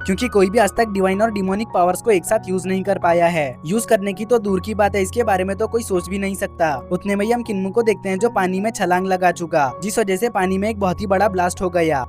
क्योंकि कोई भी आज तक डिवाइन और डिमोनिक पावर्स को एक साथ यूज नहीं कर पाया है। यूज करने की तो दूर की बात है, इसके बारे में तो कोई सोच भी नहीं सकता। उतने में ही हम किन्मू को देखते हैं जो पानी में छलांग लगा चुका, जिस वजह से पानी में एक बहुत ही बड़ा ब्लास्ट हो गया।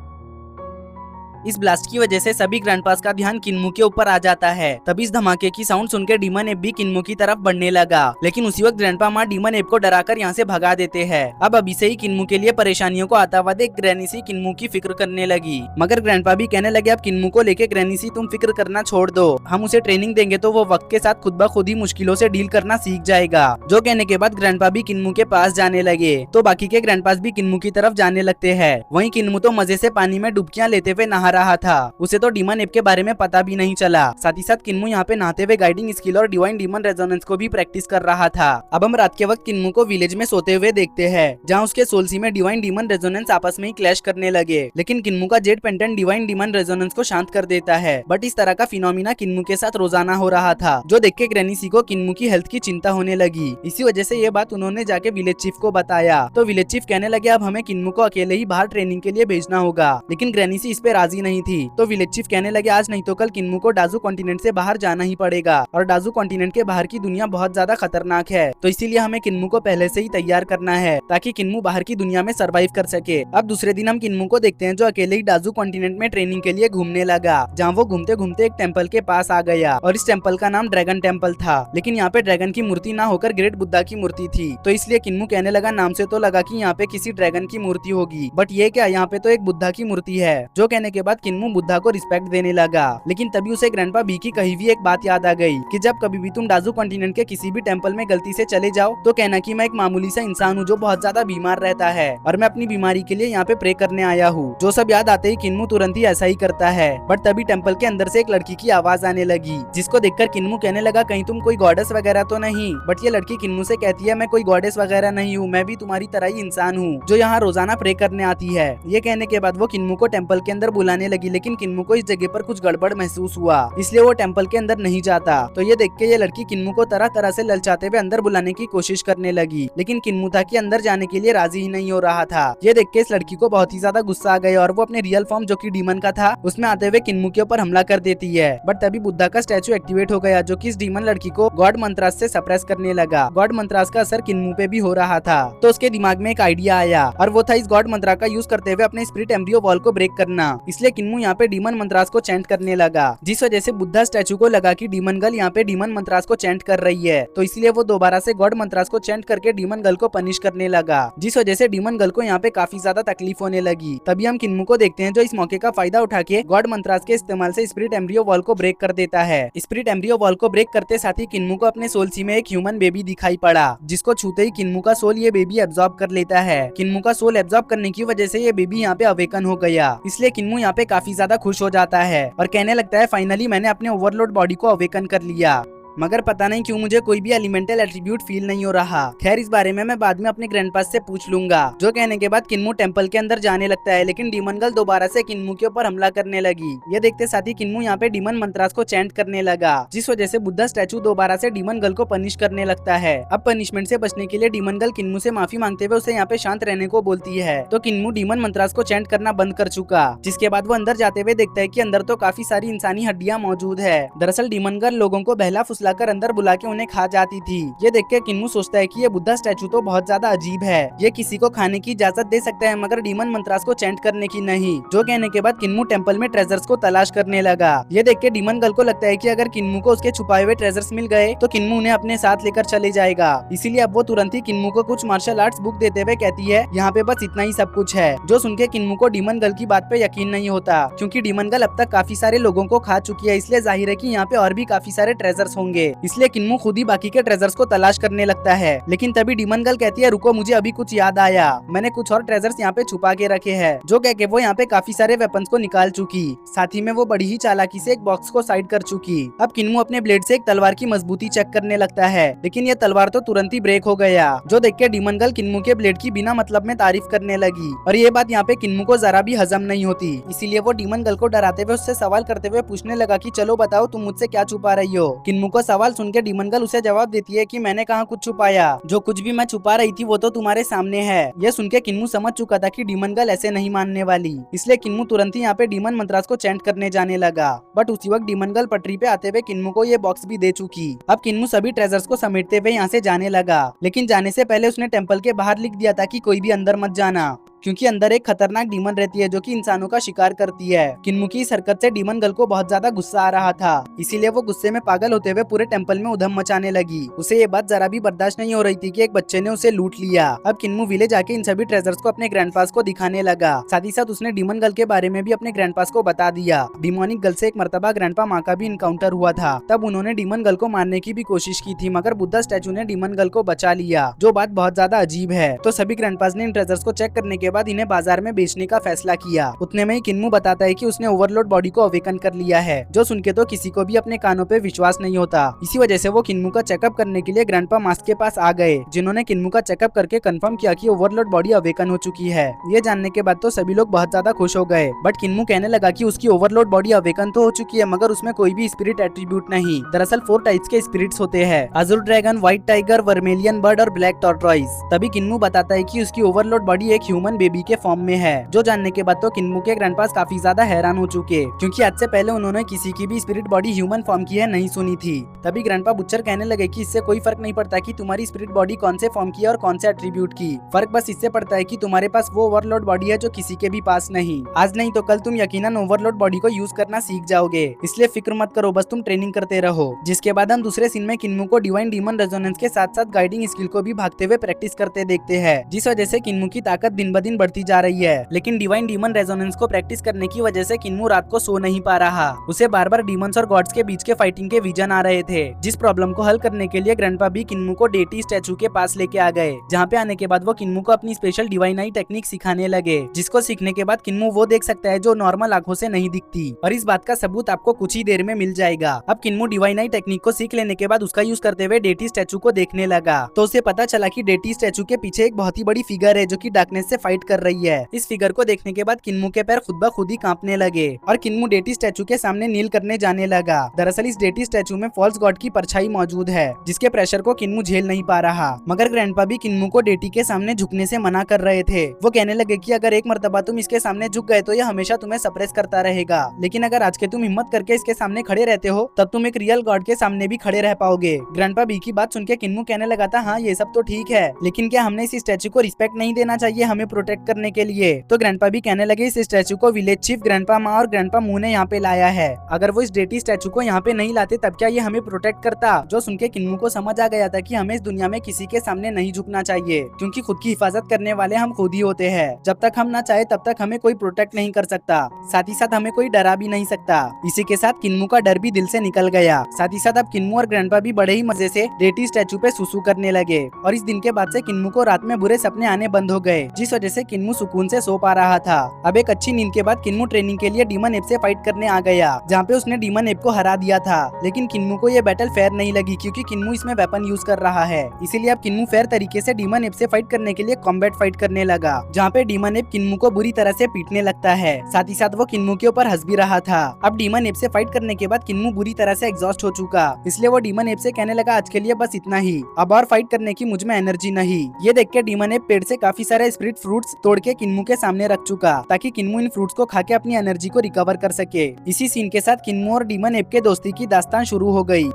इस ब्लास्ट की वजह से सभी ग्रैंडपास का ध्यान किन्मू के ऊपर आ जाता है। तभी इस धमाके की साउंड सुनकर डीमन एप भी किन्मू की तरफ बढ़ने लगा, लेकिन उसी वक्त ग्रैंडपा माँ डीमन एप को डराकर यहाँ से भगा देते हैं। अब अभी से ही किन्मू के लिए परेशानियों को आता हुआ देख ग्रैनी सी किन्मू की फिक्र करने लगी, मगर ग्रैंडपा भी कहने लगे अब किन्मू को लेके ग्रैनी सी तुम फिक्र करना छोड़ दो, हम उसे ट्रेनिंग देंगे तो वो वक्त के साथ खुद ब खुद ही मुश्किलों से डील करना सीख जाएगा। जो कहने के बाद ग्रैंडपा भी किन्मू के पास जाने लगे, तो बाकी के ग्रैंडपास भी किन्मू की तरफ जाने लगते हैं। वहीं किन्मू तो मजे से पानी में डुबकियां लेते हुए नहा नहा रहा था। उसे तो डीमन एप के बारे में पता भी नहीं चला। साथ ही साथ किन्मू यहाँ पे नहाते हुए गाइडिंग स्किल और डिवाइन डीमन रेजोनेंस को भी प्रैक्टिस कर रहा था। अब हम रात के वक्त किन्मू को विलेज में सोते हुए देखते हैं, जहाँ उसके सोल्सी में डिवाइन डीमन रेजोनेंस आपस में ही क्लैश करने लगे। लेकिन किन्मू का Z pendant divine demon resonance को शांत कर देता है। बट इस तरह का फिनोमिना किन्मू के साथ रोजाना हो रहा था, जो देख के ग्रैनीसी को किन्मू की हेल्थ की चिंता होने लगी। इसी वजह से ये बात उन्होंने जाके विलेज चीफ को बताया। तो विलेज चीफ कहने लगे अब हमें किन्मू को अकेले ही बाहर ट्रेनिंग के लिए भेजना होगा। लेकिन ग्रैनीसी इस पे राजी नहीं थी। तो विलेज चीफ कहने लगे आज नहीं तो कल किन्मू को डाजू कॉन्टिनेंट से बाहर जाना ही पड़ेगा, और डाजू कॉन्टिनेंट के बाहर की दुनिया बहुत ज्यादा खतरनाक है। तो इसीलिए हमें किन्मू को पहले से ही तैयार करना है ताकि किन्मू बाहर की दुनिया में सरवाइव कर सके। अब दूसरे दिन हम किन्मू को देखते हैं जो अकेले ही डाजू कॉन्टिनेंट में ट्रेनिंग के लिए घूमने लगा, जहाँ वो घूमते घूमते एक टेम्पल के पास आ गया और इस टेम्पल का नाम ड्रैगन टेम्पल था। लेकिन यहाँ पे ड्रैगन की मूर्ति ना होकर ग्रेट बुद्धा की मूर्ति थी। तो इसलिए किन्मू कहने लगा नाम से तो लगा कि यहाँ पे किसी ड्रैगन की मूर्ति होगी, बट ये क्या, यहाँ पे तो एक बुद्धा की मूर्ति है। जो कहने के बाद किन्मू बुद्धा को रिस्पेक्ट देने लगा। लेकिन तभी उसे ग्रैंडपा बी की कही हुई एक बात याद आ गई कि जब कभी भी तुम डाजू कॉन्टिनेंट के किसी भी टेम्पल में गलती से चले जाओ तो कहना कि मैं एक मामूली सा इंसान हूँ जो बहुत ज्यादा बीमार रहता है और मैं अपनी बीमारी के लिए यहाँ पे प्रे करने आया हूँ। जो सब याद आते ही किन्मू तुरंत ही ऐसा ही करता है। बट तभी टेम्पल के अंदर से एक लड़की की आवाज आने लगी, जिसको देखकर किन्मू कहने लगा कहीं तुम कोई गॉडेस वगैरह तो नहीं। बट ये लड़की किन्मू से कहती है मैं कोई गॉडेस वगैरह नहीं हूँ, मैं भी तुम्हारी तरह ही इंसान हूँ जो यहाँ रोजाना प्रे करने आती है। ये कहने के बाद वो किन्मू को टेम्पल के अंदर बुलाने लगी। लेकिन किन्मू को इस जगह पर कुछ गड़बड़ महसूस हुआ, इसलिए वो टेम्पल के अंदर नहीं जाता। तो ये देख के ये लड़की किन्मू को तरह तरह से ललचाते हुए अंदर बुलाने की कोशिश करने लगी। लेकिन किन्मू था कि अंदर जाने के लिए राजी ही नहीं हो रहा था। ये देख के इस लड़की को बहुत ही ज्यादा गुस्सा आ गया और वो अपने रियल फॉर्म जो कि डीमन का था उसमें आते हुए किन्मू के ऊपर हमला कर देती है। बट तभी बुद्धा का स्टैचू एक्टिवेट हो गया जो कि इस डीमन लड़की को गॉड मंत्रास से सप्रेस करने लगा। गॉड मंत्रास का असर किन्मू पे भी हो रहा था। तो उसके दिमाग में एक आइडिया आया और वो था इस गॉड मंत्रा का यूज करते हुए अपने स्पिरिट एम्ब्रियो वॉल को ब्रेक करना। इसलिए किन्मू यहाँ पे डीमन मंत्रास को चैंट करने लगा, जिस वजह से बुद्धा स्टैचू को लगा कि डीमन गर्ल यहाँ पे डीमन मंत्रास को चैंट कर रही है। तो इसलिए वो दोबारा से गॉड मंत्रास को चैंट करके डीमन गर्ल को पनिश करने लगा, जिस वजह से डीमन गर्ल को यहाँ पे काफी ज्यादा तकलीफ होने लगी। तभी हम किन्मू को देखते हैं जो इस मौके का फायदा उठा के गॉड मंत्रास के इस्तेमाल से स्पिरिट एम्ब्रियो वॉल को ब्रेक कर देता है। स्पिरिट एम्ब्रियो वॉल को ब्रेक करते साथ ही किन्मू को अपने सोल सी में एक ह्यूमन बेबी दिखाई पड़ा, जिसको छूते ही किन्मू का सोल ये बेबी एब्जॉर्ब कर लेता है। किन्मू का सोल एब्जॉर्ब करने की वजह से ये बेबी यहाँ पे अवेकन हो गया। इसलिए किन्मू यहाँ पे काफी ज्यादा खुश हो जाता है और कहने लगता है फाइनली मैंने अपने ओवरलोड बॉडी को अवेकन कर लिया, मगर पता नहीं क्यों मुझे कोई भी एलिमेंटल एट्रीब्यूट फील नहीं हो रहा। खैर इस बारे में मैं बाद में अपने ग्रैंडपास से पूछ लूंगा। जो कहने के बाद किन्मू टेम्पल के अंदर जाने लगता है। लेकिन डीमन गर्ल दोबारा से किन्मू के ऊपर हमला करने लगी। ये देखते साथ ही किन्मू यहाँ पे डीमन मंत्रास को चैंट करने लगा, जिस वजह से बुद्धा स्टैचू दोबारा से डीमन गर्ल को पनिश करने लगता है। अब पनिशमेंट से बचने के लिए डीमन गर्ल किन्मू से माफी मांगते हुए उसे यहाँ पे शांत रहने को बोलती है। तो किन्मू डीमन मंत्रास को चैंट करना बंद कर चुका, जिसके बाद वो अंदर जाते हुए देखता है कि अंदर तो काफी सारी इंसानी हड्डियां मौजूद है। दरअसल डीमन गर्ल लोगों को बहला फुसलाकर अंदर बुला के उन्हें खा जाती थी। ये देख के किन्मू सोचता है कि ये बुद्धा स्टैचू तो बहुत ज्यादा अजीब है, ये किसी को खाने की इजाजत दे सकता है मगर डीमन मंत्रास को चैंट करने की नहीं। जो कहने के बाद किन्मू टेम्पल में ट्रेजर्स को तलाश करने लगा। ये देख के डीमन गर्ल को लगता है कि अगर किन्मू को उसके छुपाए हुए ट्रेजर्स मिल गए तो किन्मू उन्हें अपने साथ लेकर चले जाएगा। इसीलिए अब वो तुरंत ही किन्मू को कुछ मार्शल आर्ट्स बुक देते हुए कहती है यहाँ पे बस इतना ही सब कुछ है। जो सुन के किन्मू को डीमन गर्ल की बात पे यकीन नहीं होता, क्योंकि डीमन गर्ल अब तक काफी सारे लोगों को खा चुकी है, इसलिए जाहिर है कि यहाँ पे और भी काफी सारे ट्रेजर्स होंगे। इसलिए किन्मू खुद ही बाकी के ट्रेजर्स को तलाश करने लगता है। लेकिन तभी डीमन गर्ल कहती है रुको मुझे अभी कुछ याद आया, मैंने कुछ और ट्रेजर्स यहाँ पे छुपा के रखे हैं। जो कह के वो यहाँ पे काफी सारे वेपन्स को निकाल चुकी, साथ ही में वो बड़ी ही चालाकी से एक बॉक्स को साइड कर चुकी। अब किन्मू अपने ब्लेड से एक तलवार की मजबूती चेक करने लगता है, लेकिन ये तलवार तो तुरंत ही ब्रेक हो गया। जो देख के डीमन गर्ल किन्मू के ब्लेड की बिना मतलब में तारीफ करने लगी और ये बात यहाँ पे किन्मू को जरा भी हजम नहीं होती। इसीलिए वो डीमन गर्ल को डराते हुए उससे सवाल करते हुए पूछने लगा कि चलो बताओ तुम मुझसे क्या छुपा रही हो। किन्मू को सवाल सुन के डीमन गर्ल उसे जवाब देती है कि मैंने कहा कुछ छुपाया, जो कुछ भी मैं छुपा रही थी वो तो तुम्हारे सामने है। ये सुन के किन्मू समझ चुका था कि डीमन गर्ल ऐसे नहीं मानने वाली, इसलिए किन्मू तुरंत ही यहाँ पे डीमन मंत्रास को चैंट करने जाने लगा। बट उसी वक्त डीमन गर्ल पटरी पे आते हुए किन्मू को ये बॉक्स भी दे चुकी। अब किन्मू सभी ट्रेजर्स को समेटते हुए यहाँ से जाने लगा, लेकिन जाने से पहले उसने टेम्पल के बाहर लिख दिया था कि कोई भी अंदर मत जाना, क्योंकि अंदर एक खतरनाक डीमन रहती है जो कि इंसानों का शिकार करती है। किन्मू की इस हरकत से डीमन गर्ल को बहुत ज्यादा गुस्सा आ रहा था, इसीलिए वो गुस्से में पागल होते हुए पूरे टेम्पल में उधम मचाने लगी। उसे ये बात जरा भी बर्दाश्त नहीं हो रही थी कि एक बच्चे ने उसे लूट लिया। अब किन्मू विलेज आके इन सभी ट्रेजर्स को अपने ग्रैंडपास को दिखाने लगा। साथ ही साथ उसने डीमन गर्ल के बारे में भी अपने ग्रैंडपास को बता दिया। डिमोनिक गर्ल से एक मर्तबा ग्रैंडपा माँ का भी इनकाउंटर हुआ था, तब उन्होंने डीमन गर्ल को मारने की भी कोशिश की थी, मगर बुद्धा स्टैचू ने डीमन गर्ल को बचा लिया, जो बात बहुत ज्यादा अजीब है। तो सभी ग्रैंडपास ने इन ट्रेजर्स को चेक करने के के बाद इन्हें बाजार में बेचने का फैसला किया। उतने में ही किन्मू बताता है कि उसने ओवरलोड बॉडी को अवेकन कर लिया है, जो सुन के तो किसी को भी अपने कानों पे विश्वास नहीं होता। इसी वजह से वो किन्मू का चेकअप करने के लिए ग्रैंडपा मास्क के पास आ गए, जिन्होंने किन्मू का चेकअप करके कंफर्म किया कि ओवरलोड बॉडी अवेकन हो चुकी है। ये जानने के बाद तो सभी लोग बहुत ज्यादा खुश हो गए, बट किन्मू कहने लगा कि उसकी ओवरलोड बॉडी अवेकन तो हो चुकी है, मगर उसमें कोई भी स्पिरिट एट्रीब्यूट नहीं। दरअसल 4 टाइप्स के स्पिरिट्स होते हैं, अजुर ड्रैगन, व्हाइट टाइगर, वर्मेलियन बर्ड और ब्लैक टॉर्टॉइस। तभी किन्मू बताता है कि उसकी ओवरलोड बॉडी एक ह्यूमन बेबी के फॉर्म में है, जो जानने के बाद तो किन्मू के ग्रैंडपास काफी ज्यादा हैरान हो चुके, क्योंकि आज से पहले उन्होंने किसी की भी स्पिरिट बॉडी ह्यूमन फॉर्म की है नहीं सुनी थी। तभी ग्रैंडपा बुच्चर कहने लगे कि इससे कोई फर्क नहीं पड़ता कि तुम्हारी स्पिरिट बॉडी कौन से फॉर्म की है और कौन से एट्रीब्यूट की, फर्क बस इससे पड़ता है कि तुम्हारे पास वो ओवरलोड बॉडी है जो किसी के भी पास नहीं। आज नहीं तो कल तुम यकीनन ओवरलोड बॉडी को यूज करना सीख जाओगे, इसलिए फिक्र मत करो, बस तुम ट्रेनिंग करते रहो। जिसके बाद हम दूसरे सीन में किन्मू को डिवाइन डीमन रेजोनेंस के साथ साथ गाइडिंग स्किल को भी भागते हुए प्रैक्टिस करते देखते हैं, जिस वजह से किन्मू की ताकत दिन ब दिन बढ़ती जा रही है। लेकिन डिवाइन डीमन रेजोनेंस को प्रैक्टिस करने की वजह से किन्मू रात को सो नहीं पा रहा। उसे बार बार डीमंस और गॉड्स के बीच के फाइटिंग के विजन आ रहे थे, जिस प्रॉब्लम को हल करने के लिए ग्रैंडपा भी किन्मू को डेटी स्टैचू के पास लेके आ गए, जहाँ पे आने के बाद वो किन्मू को अपनी स्पेशल डिवाइन आई टेक्निक सिखाने लगे, जिसको सीखने के बाद किन्मू वो देख सकता है जो नॉर्मल आंखों से नहीं दिखती। और इस बात का सबूत आपको कुछ ही देर में मिल जाएगा। अब किन्मू डिवाइन आई टेक्निक को सीख लेने के बाद उसका यूज करते हुए डेटी स्टैचू को देखने लगा, तो उसे पता चला कि डेटी स्टैचू के पीछे एक बहुत ही बड़ी फिगर है जो कि डार्कनेस से फाइट कर रही है। इस फिगर को देखने के बाद किन्मू के पैर खुद ब खुद ही कांपने लगे और किन्मू डेटी स्टैचू के सामने नील करने जाने लगा। दरअसल इस डेटी स्टैचू में फॉल्स गॉड की परछाई मौजूद है, जिसके प्रेशर को किन्मू झेल नहीं पा रहा, मगर ग्रैंडपा भी किन्मू को डेटी के सामने झुकने से मना कर रहे थे। वो कहने लगे कि अगर एक मर्तबा तुम इसके सामने झुक गए तो यह हमेशा तुम्हें सप्रेस करता रहेगा, लेकिन अगर आज के तुम हिम्मत करके इसके सामने खड़े रहते हो तब तुम एक रियल गॉड के सामने भी खड़े रह पाओगे। ग्रैंडपा बी की बात सुन के किन्मू कहने लगा था, हाँ ये सब तो ठीक है, लेकिन क्या हमने इस स्टैचू को रिस्पेक्ट नहीं देना चाहिए हमें प्रोटेक्ट करने के लिए? तो ग्रैंडपा भी कहने लगे इस स्टैचू को विलेज चीफ ग्रैंडपा माँ और ग्रैंडपा मुंह ने यहाँ पे लाया है, अगर वो इस डेटी स्टैचू को यहाँ पे नहीं लाते तब क्या ये हमें प्रोटेक्ट करता? जो सुन के किन्मू को समझ आ गया था कि हमें इस दुनिया में किसी के सामने नहीं झुकना चाहिए, क्योंकि खुद की हिफाजत करने वाले हम खुद ही होते हैं। जब तक हम ना चाहे तब तक हमें कोई प्रोटेक्ट नहीं कर सकता, साथ ही साथ हमें कोई डरा भी नहीं सकता। इसी के साथ किन्मू का डर भी दिल से निकल गया। साथ ही साथ अब किन्मू और ग्रैंडपा भी बड़े ही मजे से डेटी स्टैचू पे सुसु करने लगे, और इस दिन के बाद से किन्मू को रात में बुरे सपने आने बंद हो गए, जिस वजह से किन्मू सुकून से सो पा रहा था। अब एक अच्छी नींद के बाद किन्मू ट्रेनिंग के लिए डीमन एप से फाइट करने आ गया, जहाँ पे उसने डीमन एप को हरा दिया था। लेकिन किन्मू को ये बैटल फेयर नहीं लगी, क्योंकि किन्मू इसमें वेपन यूज कर रहा है। इसीलिए अब किन्मू फेयर तरीके से डीमन एप से फाइट करने के लिए कॉम्बैट फाइट करने लगा, जहाँ पे डीमन एप किन्मू को बुरी तरह से पीटने लगता है। साथ ही साथ वो किन्मू के ऊपर हंस भी रहा था। अब डीमन एप से फाइट करने के बाद किन्मू बुरी तरह से एग्जॉस्ट हो चुका, इसलिए वो डीमन एप से कहने लगा आज के लिए बस इतना ही, अब और फाइट करने की मुझ में एनर्जी नहीं। ये देख के डीमन एप पेड़ से काफी सारे स्पिरिट फ्रूट्स तोड़ के किन्मू के सामने रख चुका, ताकि किन्मू इन फ्रूट्स को खा के अपनी एनर्जी को रिकवर कर सके। इसी सीन के साथ किन्मू और डीमन एप के दोस्ती की दास्तान शुरू हो गई।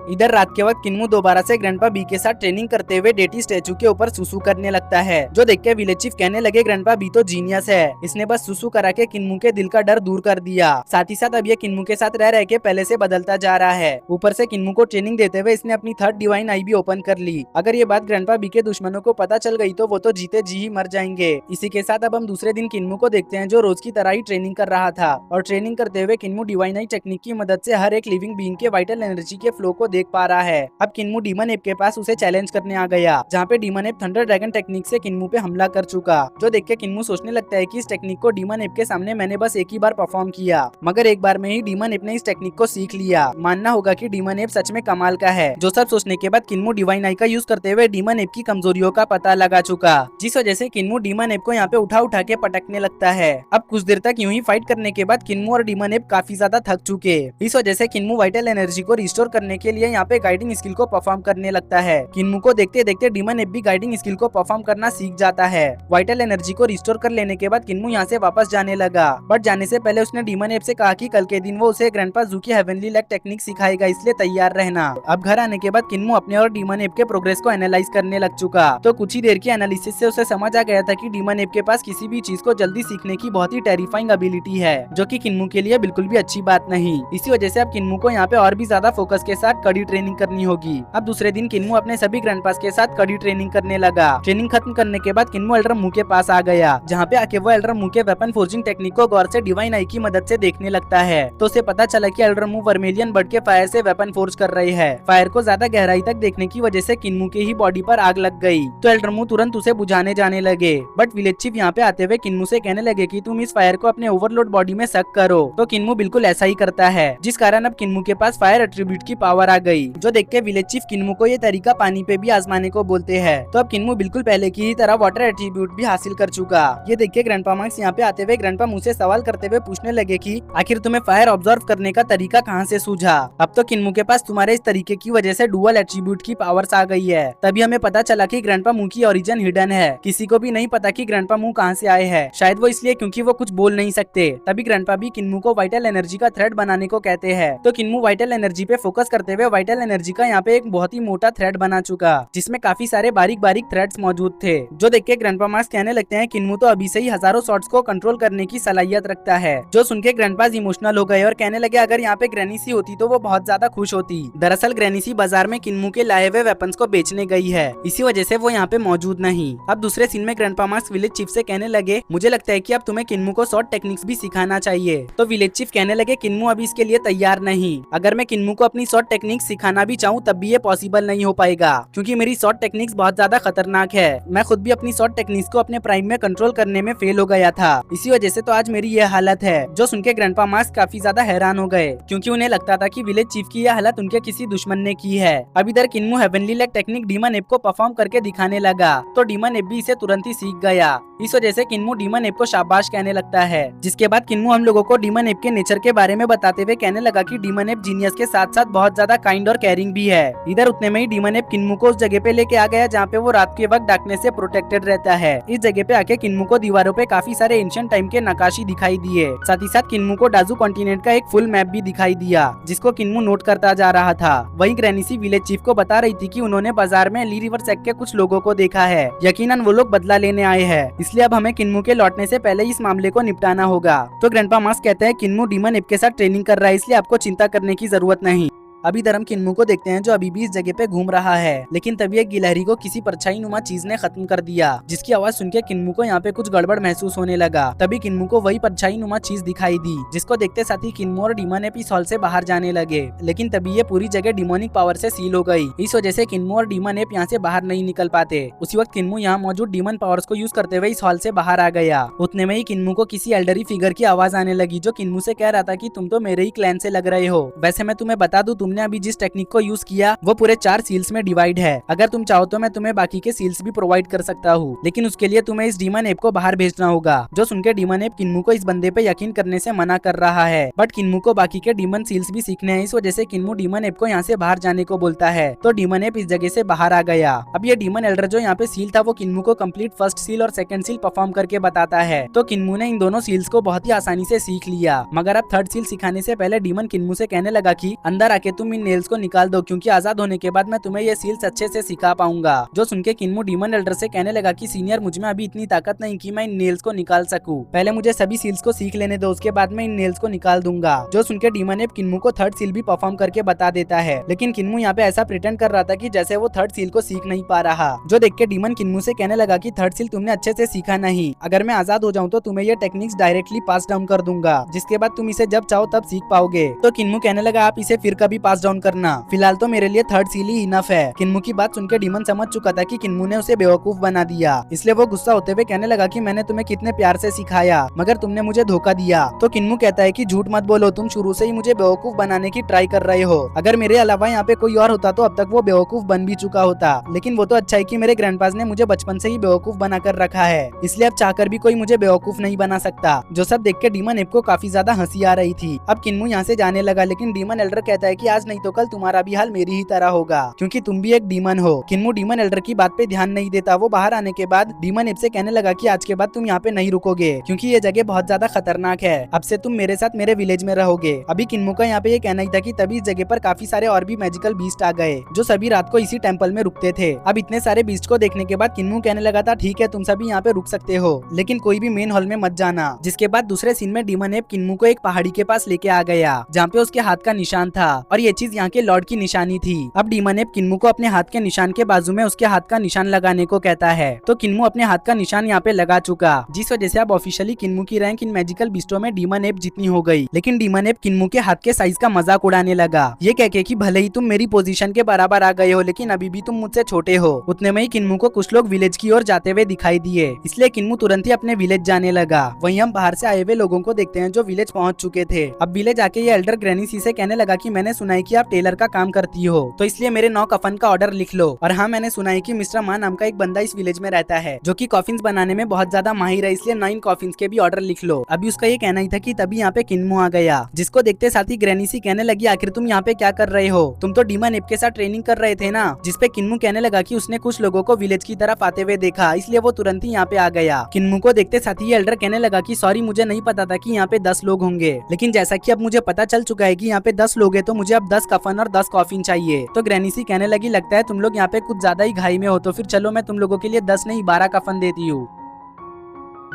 इधर रात के वक्त किन्मू दोबारा से ग्रैंडपा बी के साथ ट्रेनिंग करते हुए डेटी स्टैचू के ऊपर सुसु करने लगता है, जो देख के विलेज चीफ कहने लगे ग्रैंडपा बी तो जीनियस है, इसने बस सुसु करा के किन्मू के दिल का डर दूर कर दिया। साथ ही साथ अब ये किन्मू के साथ रह के पहले से बदलता जा रहा है। ऊपर से किन्मू को ट्रेनिंग देते हुए इसने अपनी 3rd डिवाइन आई भी ओपन कर ली। अगर ये बात ग्रैंडपा बी के दुश्मनों को पता चल गई तो वो तो जीते जी ही मर जाएंगे। इसी के साथ अब हम दूसरे दिन किन्मू को देखते हैं, जो रोज की तरह ही ट्रेनिंग कर रहा था, और ट्रेनिंग करते हुए किन्मू डिवाइन आई टेक्निक की मदद से हर एक लिविंग बीइंग के वाइटल एनर्जी के फ्लो को देख पा रहा है। अब किन्मू डीमन एप के पास उसे चैलेंज करने आ गया, जहाँ पे demon app thunder dragon technique से किन्मू पे हमला कर चुका, जो देख के किन्मू सोचने लगता है कि इस टेक्निक को डीमन एप के सामने मैंने बस एक ही बार परफॉर्म किया, मगर एक बार में ही डीमन एप ने इस टेक्निक को सीख लिया। मानना होगा कि डीमन एप सच में कमाल का है। जो सब सोचने के बाद किन्मू डिवाइन आई का यूज करते हुए डीमन एप की कमजोरियों का पता लगा चुका, जिस वजह से किन्मू डीमन एप को यहाँ पे उठा उठा के पटकने लगता है। अब कुछ देर तक यूं ही फाइट करने के बाद किन्मू और डीमन एप काफी ज्यादा थक चुके। इस वजह से किन्मू वाइटल एनर्जी को रिस्टोर करने के लिए यहाँ पे गाइडिंग स्किल को परफॉर्म करने लगता है। किन्मू को देखते देखते डीमन एप भी गाइडिंग स्किल को परफॉर्म करना सीख जाता है। वाइटल एनर्जी को रिस्टोर कर लेने के बाद किन्मू यहाँ से वापस जाने लगा, बट जाने से पहले उसने डीमन एप से कहा कि कल के दिन वो उसे ग्रैंडपा जू की हेवनली लैक टेक्निक सिखाएगा, इसलिए तैयार रहना। अब घर आने के बाद किन्मू अपने और डीमन एप के प्रोग्रेस को एनालाइज करने लग चुका, तो कुछ ही देर की एनालिसिस से उसे समझ आ गया था कि डीमन एप के पास किसी भी चीज को जल्दी सीखने की बहुत ही टेरिफाइंग एबिलिटी है, जो कि किन्मू के लिए बिल्कुल भी अच्छी बात नहीं। इसी वजह से अब किन्मू को यहाँ पे और भी ज्यादा फोकस के साथ कड़ी ट्रेनिंग करनी होगी। अब दूसरे दिन किन्मू अपने सभी ग्रैंडपास के साथ कड़ी ट्रेनिंग करने लगा। ट्रेनिंग खत्म करने के बाद किन्मू एल्डर मुंह के पास आ गया, जहाँ पे आके वो एल्डर मुंह के वेपन फोर्जिंग टेक्निक को गौर से डिवाइन आई की मदद से देखने लगता है। तो उसे पता चला कि एल्डर मुंह वर्मेलियन बर्ड के फायर से वेपन फोर्ज कर रही है। फायर को ज्यादा गहराई तक देखने की वजह से किन्मू के ही बॉडी पर आग लग गई। तो एल्डर मुंह तुरंत उसे बुझाने जाने लगे, बट विलेज चीफ यहाँ पे आते हुए किन्मू से कहने लगे कि तुम इस फायर को अपने ओवरलोड बॉडी में सक करो। तो किन्मू बिल्कुल ऐसा ही करता है, जिस कारण अब किन्मू के पास फायर एट्रीब्यूट की पावर आ गई, जो देख के विलेज चीफ किन्मू को ये तरीका पानी पे भी आजमाने को बोलते हैं। तो अब किन्मू बिल्कुल पहले की ही तरह वाटर एट्रीब्यूट भी हासिल कर चुका। ये देख के ग्रैंडपा मार्क्स यहाँ पे आते हुए ग्रैंडपा मुझसे सवाल करते हुए पूछने लगे कि आखिर तुम्हें फायर ऑब्जर्व करने का तरीका कहाँ से सूझा। अब तो किन्मू के पास तुम्हारे इस तरीके की वजह से डुअल एट्रीब्यूट की पावर्स आ गई है। तभी हमें पता चला कि ग्रैंडपा मुंह की ओरिजिन हिडन है। किसी को भी नहीं पता कि ग्रैंडपा मुंह कहाँ से आए हैं। शायद वो इसलिए क्योंकि वो कुछ बोल नहीं सकते। तभी ग्रैंडपा भी किन्मू को वाइटल एनर्जी का थ्रेड बनाने को कहते हैं। तो किन्मू वाइटल एनर्जी पे फोकस करते हुए वाइटल एनर्जी का यहाँ पे एक बहुत ही मोटा थ्रेड बना चुका, जिसमें काफी सारे बारीक बारीक थ्रेड्स मौजूद थे। जो देख के ग्रैंडपा मार्क्स कहने लगते हैं किन्मू तो अभी से ही हजारों शॉट्स को कंट्रोल करने की सलाहियत रखता है। जो सुन के ग्रैंडपास इमोशनल हो गए और कहने लगे अगर यहाँ पे ग्रैनी सी होती तो वो बहुत ज्यादा खुश होती। दरअसल ग्रैनी सी बाजार में किन्मू के लाए हुए वेपन्स को बेचने गई है, इसी वजह से वो यहाँ पे मौजूद नहीं। अब दूसरे सीन में ग्रैंडपा मार्क्स विलेज चीफ से कहने लगे मुझे लगता है कि अब तुम्हें किन्मू को शॉर्ट टेक्निक्स भी सिखाना चाहिए। तो विलेज चीफ कहने लगे किन्मू अभी इसके लिए तैयार नहीं। अगर मैं किन्मू को अपनी शॉर्ट टेक्निक्स सिखाना भी चाहूँ तब भी ये पॉसिबल नहीं हो पाएगा, क्योंकि मेरी शॉर्ट टेक्निक्स बहुत ज्यादा खतरनाक है। मैं खुद भी अपनी शॉर्ट टेक्निक्स को अपने प्राइम में कंट्रोल करने में फेल हो गया था, इसी वजह से तो आज मेरी ये हालत है। जो सुन के ग्रैंडपा मार्क्स काफी ज्यादा हैरान हो गए, क्योंकि उन्हें लगता था कि विलेज चीफ की यह हालत उनके किसी दुश्मन ने की है। अब इधर किन्मू heavenly leg technique demon ape को परफॉर्म करके दिखाने लगा, तो डीमन एप भी इसे तुरंत ही सीख गया। इस वजह से किन्मू डीमन एप को शाबाश कहने लगता है, जिसके बाद किन्मू हम लोगों को डीमन एप के नेचर के बारे में बताते हुए कहने लगा कि डीमन एप जीनियस के साथ साथ बहुत ज्यादा काइंड और केयरिंग भी है। इधर उतने में ही डीमन एप किन्मू को उस जगह पे लेके आ गया जहाँ पे वो रात के वक्त डार्कनेस से प्रोटेक्टेड रहता है। इस जगह पे आके किन्मू को दीवारों पे काफी सारे एंशिएंट टाइम के नकाशी दिखाई दिए। साथ ही साथ किन्मू को डाजू कॉन्टिनेंट का एक फुल मैप भी दिखाई दिया, जिसको किन्मू नोट करता जा रहा था। वहीं ग्रैनी सी विलेज चीफ को बता रही थी कि उन्होंने बाजार में ली रिवर सेक्ट के कुछ लोगों को देखा है। यकीनन वो लोग बदला लेने आए हैं, इसलिए अब हमें किन्मू के लौटने से पहले इस मामले को निपटाना होगा। तो ग्रैंडपा मार्क्स कहते हैं किन्मू डीमन एप के साथ ट्रेनिंग कर रहा है, इसलिए आपको चिंता करने की जरूरत नहीं। अभी इधर हम किन्मू को देखते हैं जो अभी भी इस जगह पे घूम रहा है, लेकिन तभी एक गिलहरी को किसी परछाई नुमा चीज ने खत्म कर दिया, जिसकी आवाज सुन के किन्मू को यहाँ पे कुछ गड़बड़ महसूस होने लगा। तभी किन्मू को वही परछाई नुमा चीज दिखाई दी, जिसको देखते साथ ही किन्मू और डीमन एप इस हॉल से बाहर जाने लगे। लेकिन तभी ये पूरी जगह डिमोनिक पावर से सील हो गई, इस वजह से किन्मू और डीमन एप यहाँ से बाहर नहीं निकल पाते। उसी वक्त किन्मू यहाँ मौजूद डीमन पावर्स को यूज करते हुए इस हॉल से बाहर आ गया। उतने में ही किन्मू को किसी एल्डरी फिगर की आवाज आने लगी, जो किन्मू से कह रहा था कि तुम तो मेरे ही क्लैन से लग रहे हो। वैसे मैं तुम्हें बता दूं, तुमने अभी जिस टेक्निक को यूज किया वो पूरे 4 सील्स में डिवाइड है। अगर तुम चाहो तो मैं तुम्हें बाकी के सील्स भी प्रोवाइड कर सकता हूँ, लेकिन उसके लिए तुम्हें इस डीमन एप को बाहर भेजना होगा। जो सुनकर डीमन एप किन्मू को इस बंदे पे यकीन करने से मना कर रहा है, बट किन्मू को बाकी के डीमन सील्स भी सीखने हैं, इस वजह से किन्मू डीमन एप को यहाँ से बाहर जाने को बोलता है। तो डीमन एप इस जगह से बाहर आ गया। अब ये डीमन एल्डर जो यहाँ पे सील था वो किन्मू को कंप्लीट फर्स्ट सील और सेकंड सील परफॉर्म करके बताता है। तो किन्मू ने इन दोनों सील्स को बहुत ही आसानी से सीख लिया, मगर अब थर्ड सील सिखाने से पहले डीमन किन्मू से कहने लगा कि अंदर आके तुम इन नेल्स को निकाल दो, क्योंकि आजाद होने के बाद मैं तुम्हें ये सील्स अच्छे से सिखा पाऊंगा। जो सुनके किन्मू डीमन एल्डर से कहने लगा कि सीनियर, मुझ में अभी इतनी ताकत नहीं कि मैं इन नेल्स को निकाल सकूं। पहले मुझे सभी सील्स को सीख लेने दो, उसके बाद मैं इन नेल्स को निकाल दूंगा। जो सुनके डीमन एप किन्मू को थर्ड सील भी परफॉर्म करके बता देता है, लेकिन किन्मू यहाँ पे ऐसा प्रिटेंड कर रहा था कि जैसे वो थर्ड सील को सीख नहीं पा रहा। जो देख के डीमन किन्मू से कहने लगा कि थर्ड सील तुमने अच्छे से सीखा नहीं, अगर मैं आजाद हो जाऊँ तो तुम्हें ये टेक्निक्स डायरेक्टली पास डाउन कर दूंगा, जिसके बाद तुम इसे जब चाहो तब सीख पाओगे। तो किन्मू कहने लगा आप इसे फिर कभी पास डाउन करना, फिलहाल तो मेरे लिए थर्ड सील ही इनफ है। किन्मू की बात सुनकर डीमन समझ चुका था कि किन्मू ने उसे बेवकूफ बना दिया, इसलिए वो गुस्सा होते हुए कहने लगा कि मैंने तुम्हें कितने प्यार से सिखाया, मगर तुमने मुझे धोखा दिया। तो किन्मू कहता है कि झूठ मत बोलो, तुम शुरू से ही मुझे बेवकूफ बनाने की ट्राई कर रहे हो। अगर मेरे अलावा यहाँ पे कोई और होता तो अब तक वो बेवकूफ बन भी चुका होता, लेकिन वो तो अच्छा है कि मेरे ग्रैंडपास ने मुझे बचपन से ही बेवकूफ बनाकर रखा है, इसलिए अब चाहकर भी कोई मुझे बेवकूफ नहीं बना सकता। जो सब देख के डीमन एप को काफी ज्यादा हंसी आ रही थी। अब किन्मू यहाँ से जाने लगा, लेकिन डीमन एल्डर कहता है कि आज नहीं तो कल तुम्हारा भी हाल मेरी ही तरह होगा, क्योंकि तुम भी एक डीमन हो। किन्मू डीमन एल्डर की बात पे ध्यान नहीं देता। वो बाहर आने के बाद डीमन एप से कहने लगा कि आज के बाद तुम यहाँ पे नहीं रुकोगे, क्योंकि ये जगह बहुत ज्यादा खतरनाक है। अब से तुम मेरे साथ मेरे विलेज में रहोगे। अभी किन्मू का यहाँ पे ये कहना ही था कि तभी इस जगह पर काफी सारे और भी मैजिकल बीस्ट आ गए, जो सभी रात को इसी टेम्पल में रुकते थे। अब इतने सारे बीस्ट को देखने के बाद किन्मू कहने लगा था ठीक है तुम सभी यहाँ पे रुक सकते हो, लेकिन कोई भी मेन हॉल में मत जाना। जिसके बाद दूसरे सीन में डीमन एप किन्मू को एक पहाड़ी के पास लेके आ गया, जहाँ पे उसके हाथ का निशान था, और ये चीज यहाँ के लॉर्ड की निशानी थी। अब डीमन एब किन्मू को अपने हाथ के निशान के बाजू में उसके हाथ का निशान लगाने को कहता है। तो किन्मू अपने हाथ का निशान यहाँ पे लगा चुका, जिस वजह से अब ऑफिशियली किन्मू की रैंक इन मैजिकल बिस्टो में डीमन एब जितनी हो गई। लेकिन डीमन एब किन्मू के हाथ के साइज का मजाक उड़ाने लगा, ये कह के कि भले ही तुम मेरी पोजीशन के बराबर आ गए हो लेकिन अभी भी तुम मुझसे छोटे हो। उतने में ही किन्मू को कुछ लोग विलेज की ओर जाते हुए दिखाई दिए, इसलिए किन्मू तुरंत ही अपने विलेज जाने लगा। वहीं हम बाहर से आए हुए लोगों को देखते हैं जो विलेज पहुंच चुके थे। अब विलेज आके ये एल्डर ग्रैनी सी से कहने लगा कि मैंने सुना है कि आप टेलर का काम करती हो, तो इसलिए मेरे 9 कफन का ऑर्डर लिख लो। और हाँ, मैंने सुना है कि मिस्टर मा नाम का एक बंदा इस विलेज में रहता है जो कि कॉफिन्स बनाने में बहुत ज्यादा माहिर है, इसलिए 9 कॉफिन्स के भी ऑर्डर लिख लो। अभी उसका ये कहना ही था कि तभी यहाँ पे किन्मू आ गया, जिसको देखते साथ ही ग्रैनी सी कहने लगी आखिर तुम यहाँ पे क्या कर रहे हो, तुम तो डीमन एब के साथ ट्रेनिंग कर रहे थे ना। जिसपे किन्मू कहने लगा कि उसने कुछ लोगों को विलेज की तरफ आते हुए देखा, इसलिए वो तुरंत ही यहाँ पे आ गया। किन्मू को देखते साथ ही एल्डर कहने लगा कि सॉरी, मुझे नहीं पता था कि यहाँ पे 10 लोग होंगे, लेकिन जैसा कि अब मुझे पता चल चुका है कि यहाँ पे 10 लोग हैं, तो मुझे अब 10 कफन और 10 कॉफिन चाहिए। तो ग्रैनी सी कहने लगी लगता है तुम लोग यहाँ पे कुछ ज्यादा ही घाई में हो, तो फिर चलो मैं तुम लोगों के लिए 10 नहीं 12 कफन देती हूँ।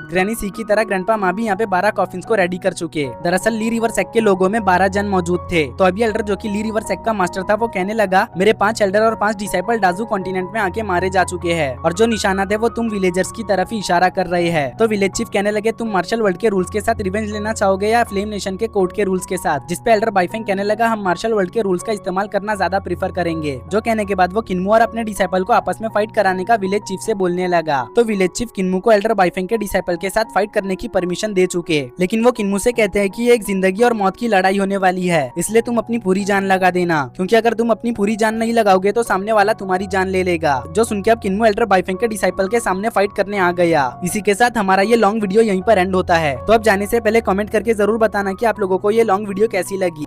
ग्रैनी सी की तरह ग्रैंडपा माँ भी यहाँ पे 12 कॉफिन्स को रेडी कर चुके। दरअसल ली रिवर सेक के लोगों में 12 जन मौजूद थे। तो अभी एल्डर जो कि ली रिवर सेक का मास्टर था वो कहने लगा मेरे 5 एल्डर और 5 डिसाइपल डाजू कॉन्टिनेंट में आके मारे जा चुके हैं, और जो निशाना थे वो तुम विलेजर्स की तरफ ही इशारा कर रहे हैं। तो विलेज चीफ कहने लगे तुम मार्शल वर्ल्ड के रूल्स के साथ रिवेंज लेना चाहोगे या फ्लेम नेशन के कोर्ट के रूल्स के साथ। जिसपे एल्डर बाइफेंग कहने लगा हम मार्शल वर्ल्ड के रूल्स का इस्तेमाल करना ज्यादा प्रीफर करेंगे। जो कहने के बाद वो किन्मू और अपने डिसाइपल को आपस में फाइट कराने का विलेज चीफ से बोलने लगा। तो विलेज चीफ किन्मू को एल्डर बाइफेंग के डिसाइपल के साथ फाइट करने की परमिशन दे चुके, लेकिन वो किन्मू से कहते हैं कि ये एक जिंदगी और मौत की लड़ाई होने वाली है, इसलिए तुम अपनी पूरी जान लगा देना, क्योंकि अगर तुम अपनी पूरी जान नहीं लगाओगे तो सामने वाला तुम्हारी जान ले लेगा। जो सुन के अब किन्मू एल्डर बाइफेंग के डिसाइपल के सामने फाइट करने आ गया। इसी के साथ हमारा ये लॉन्ग वीडियो यहीं पर एंड होता है। तो अब जाने से पहले कमेंट करके जरूर बताना कि आप लोगों को ये लॉन्ग वीडियो कैसी लगी।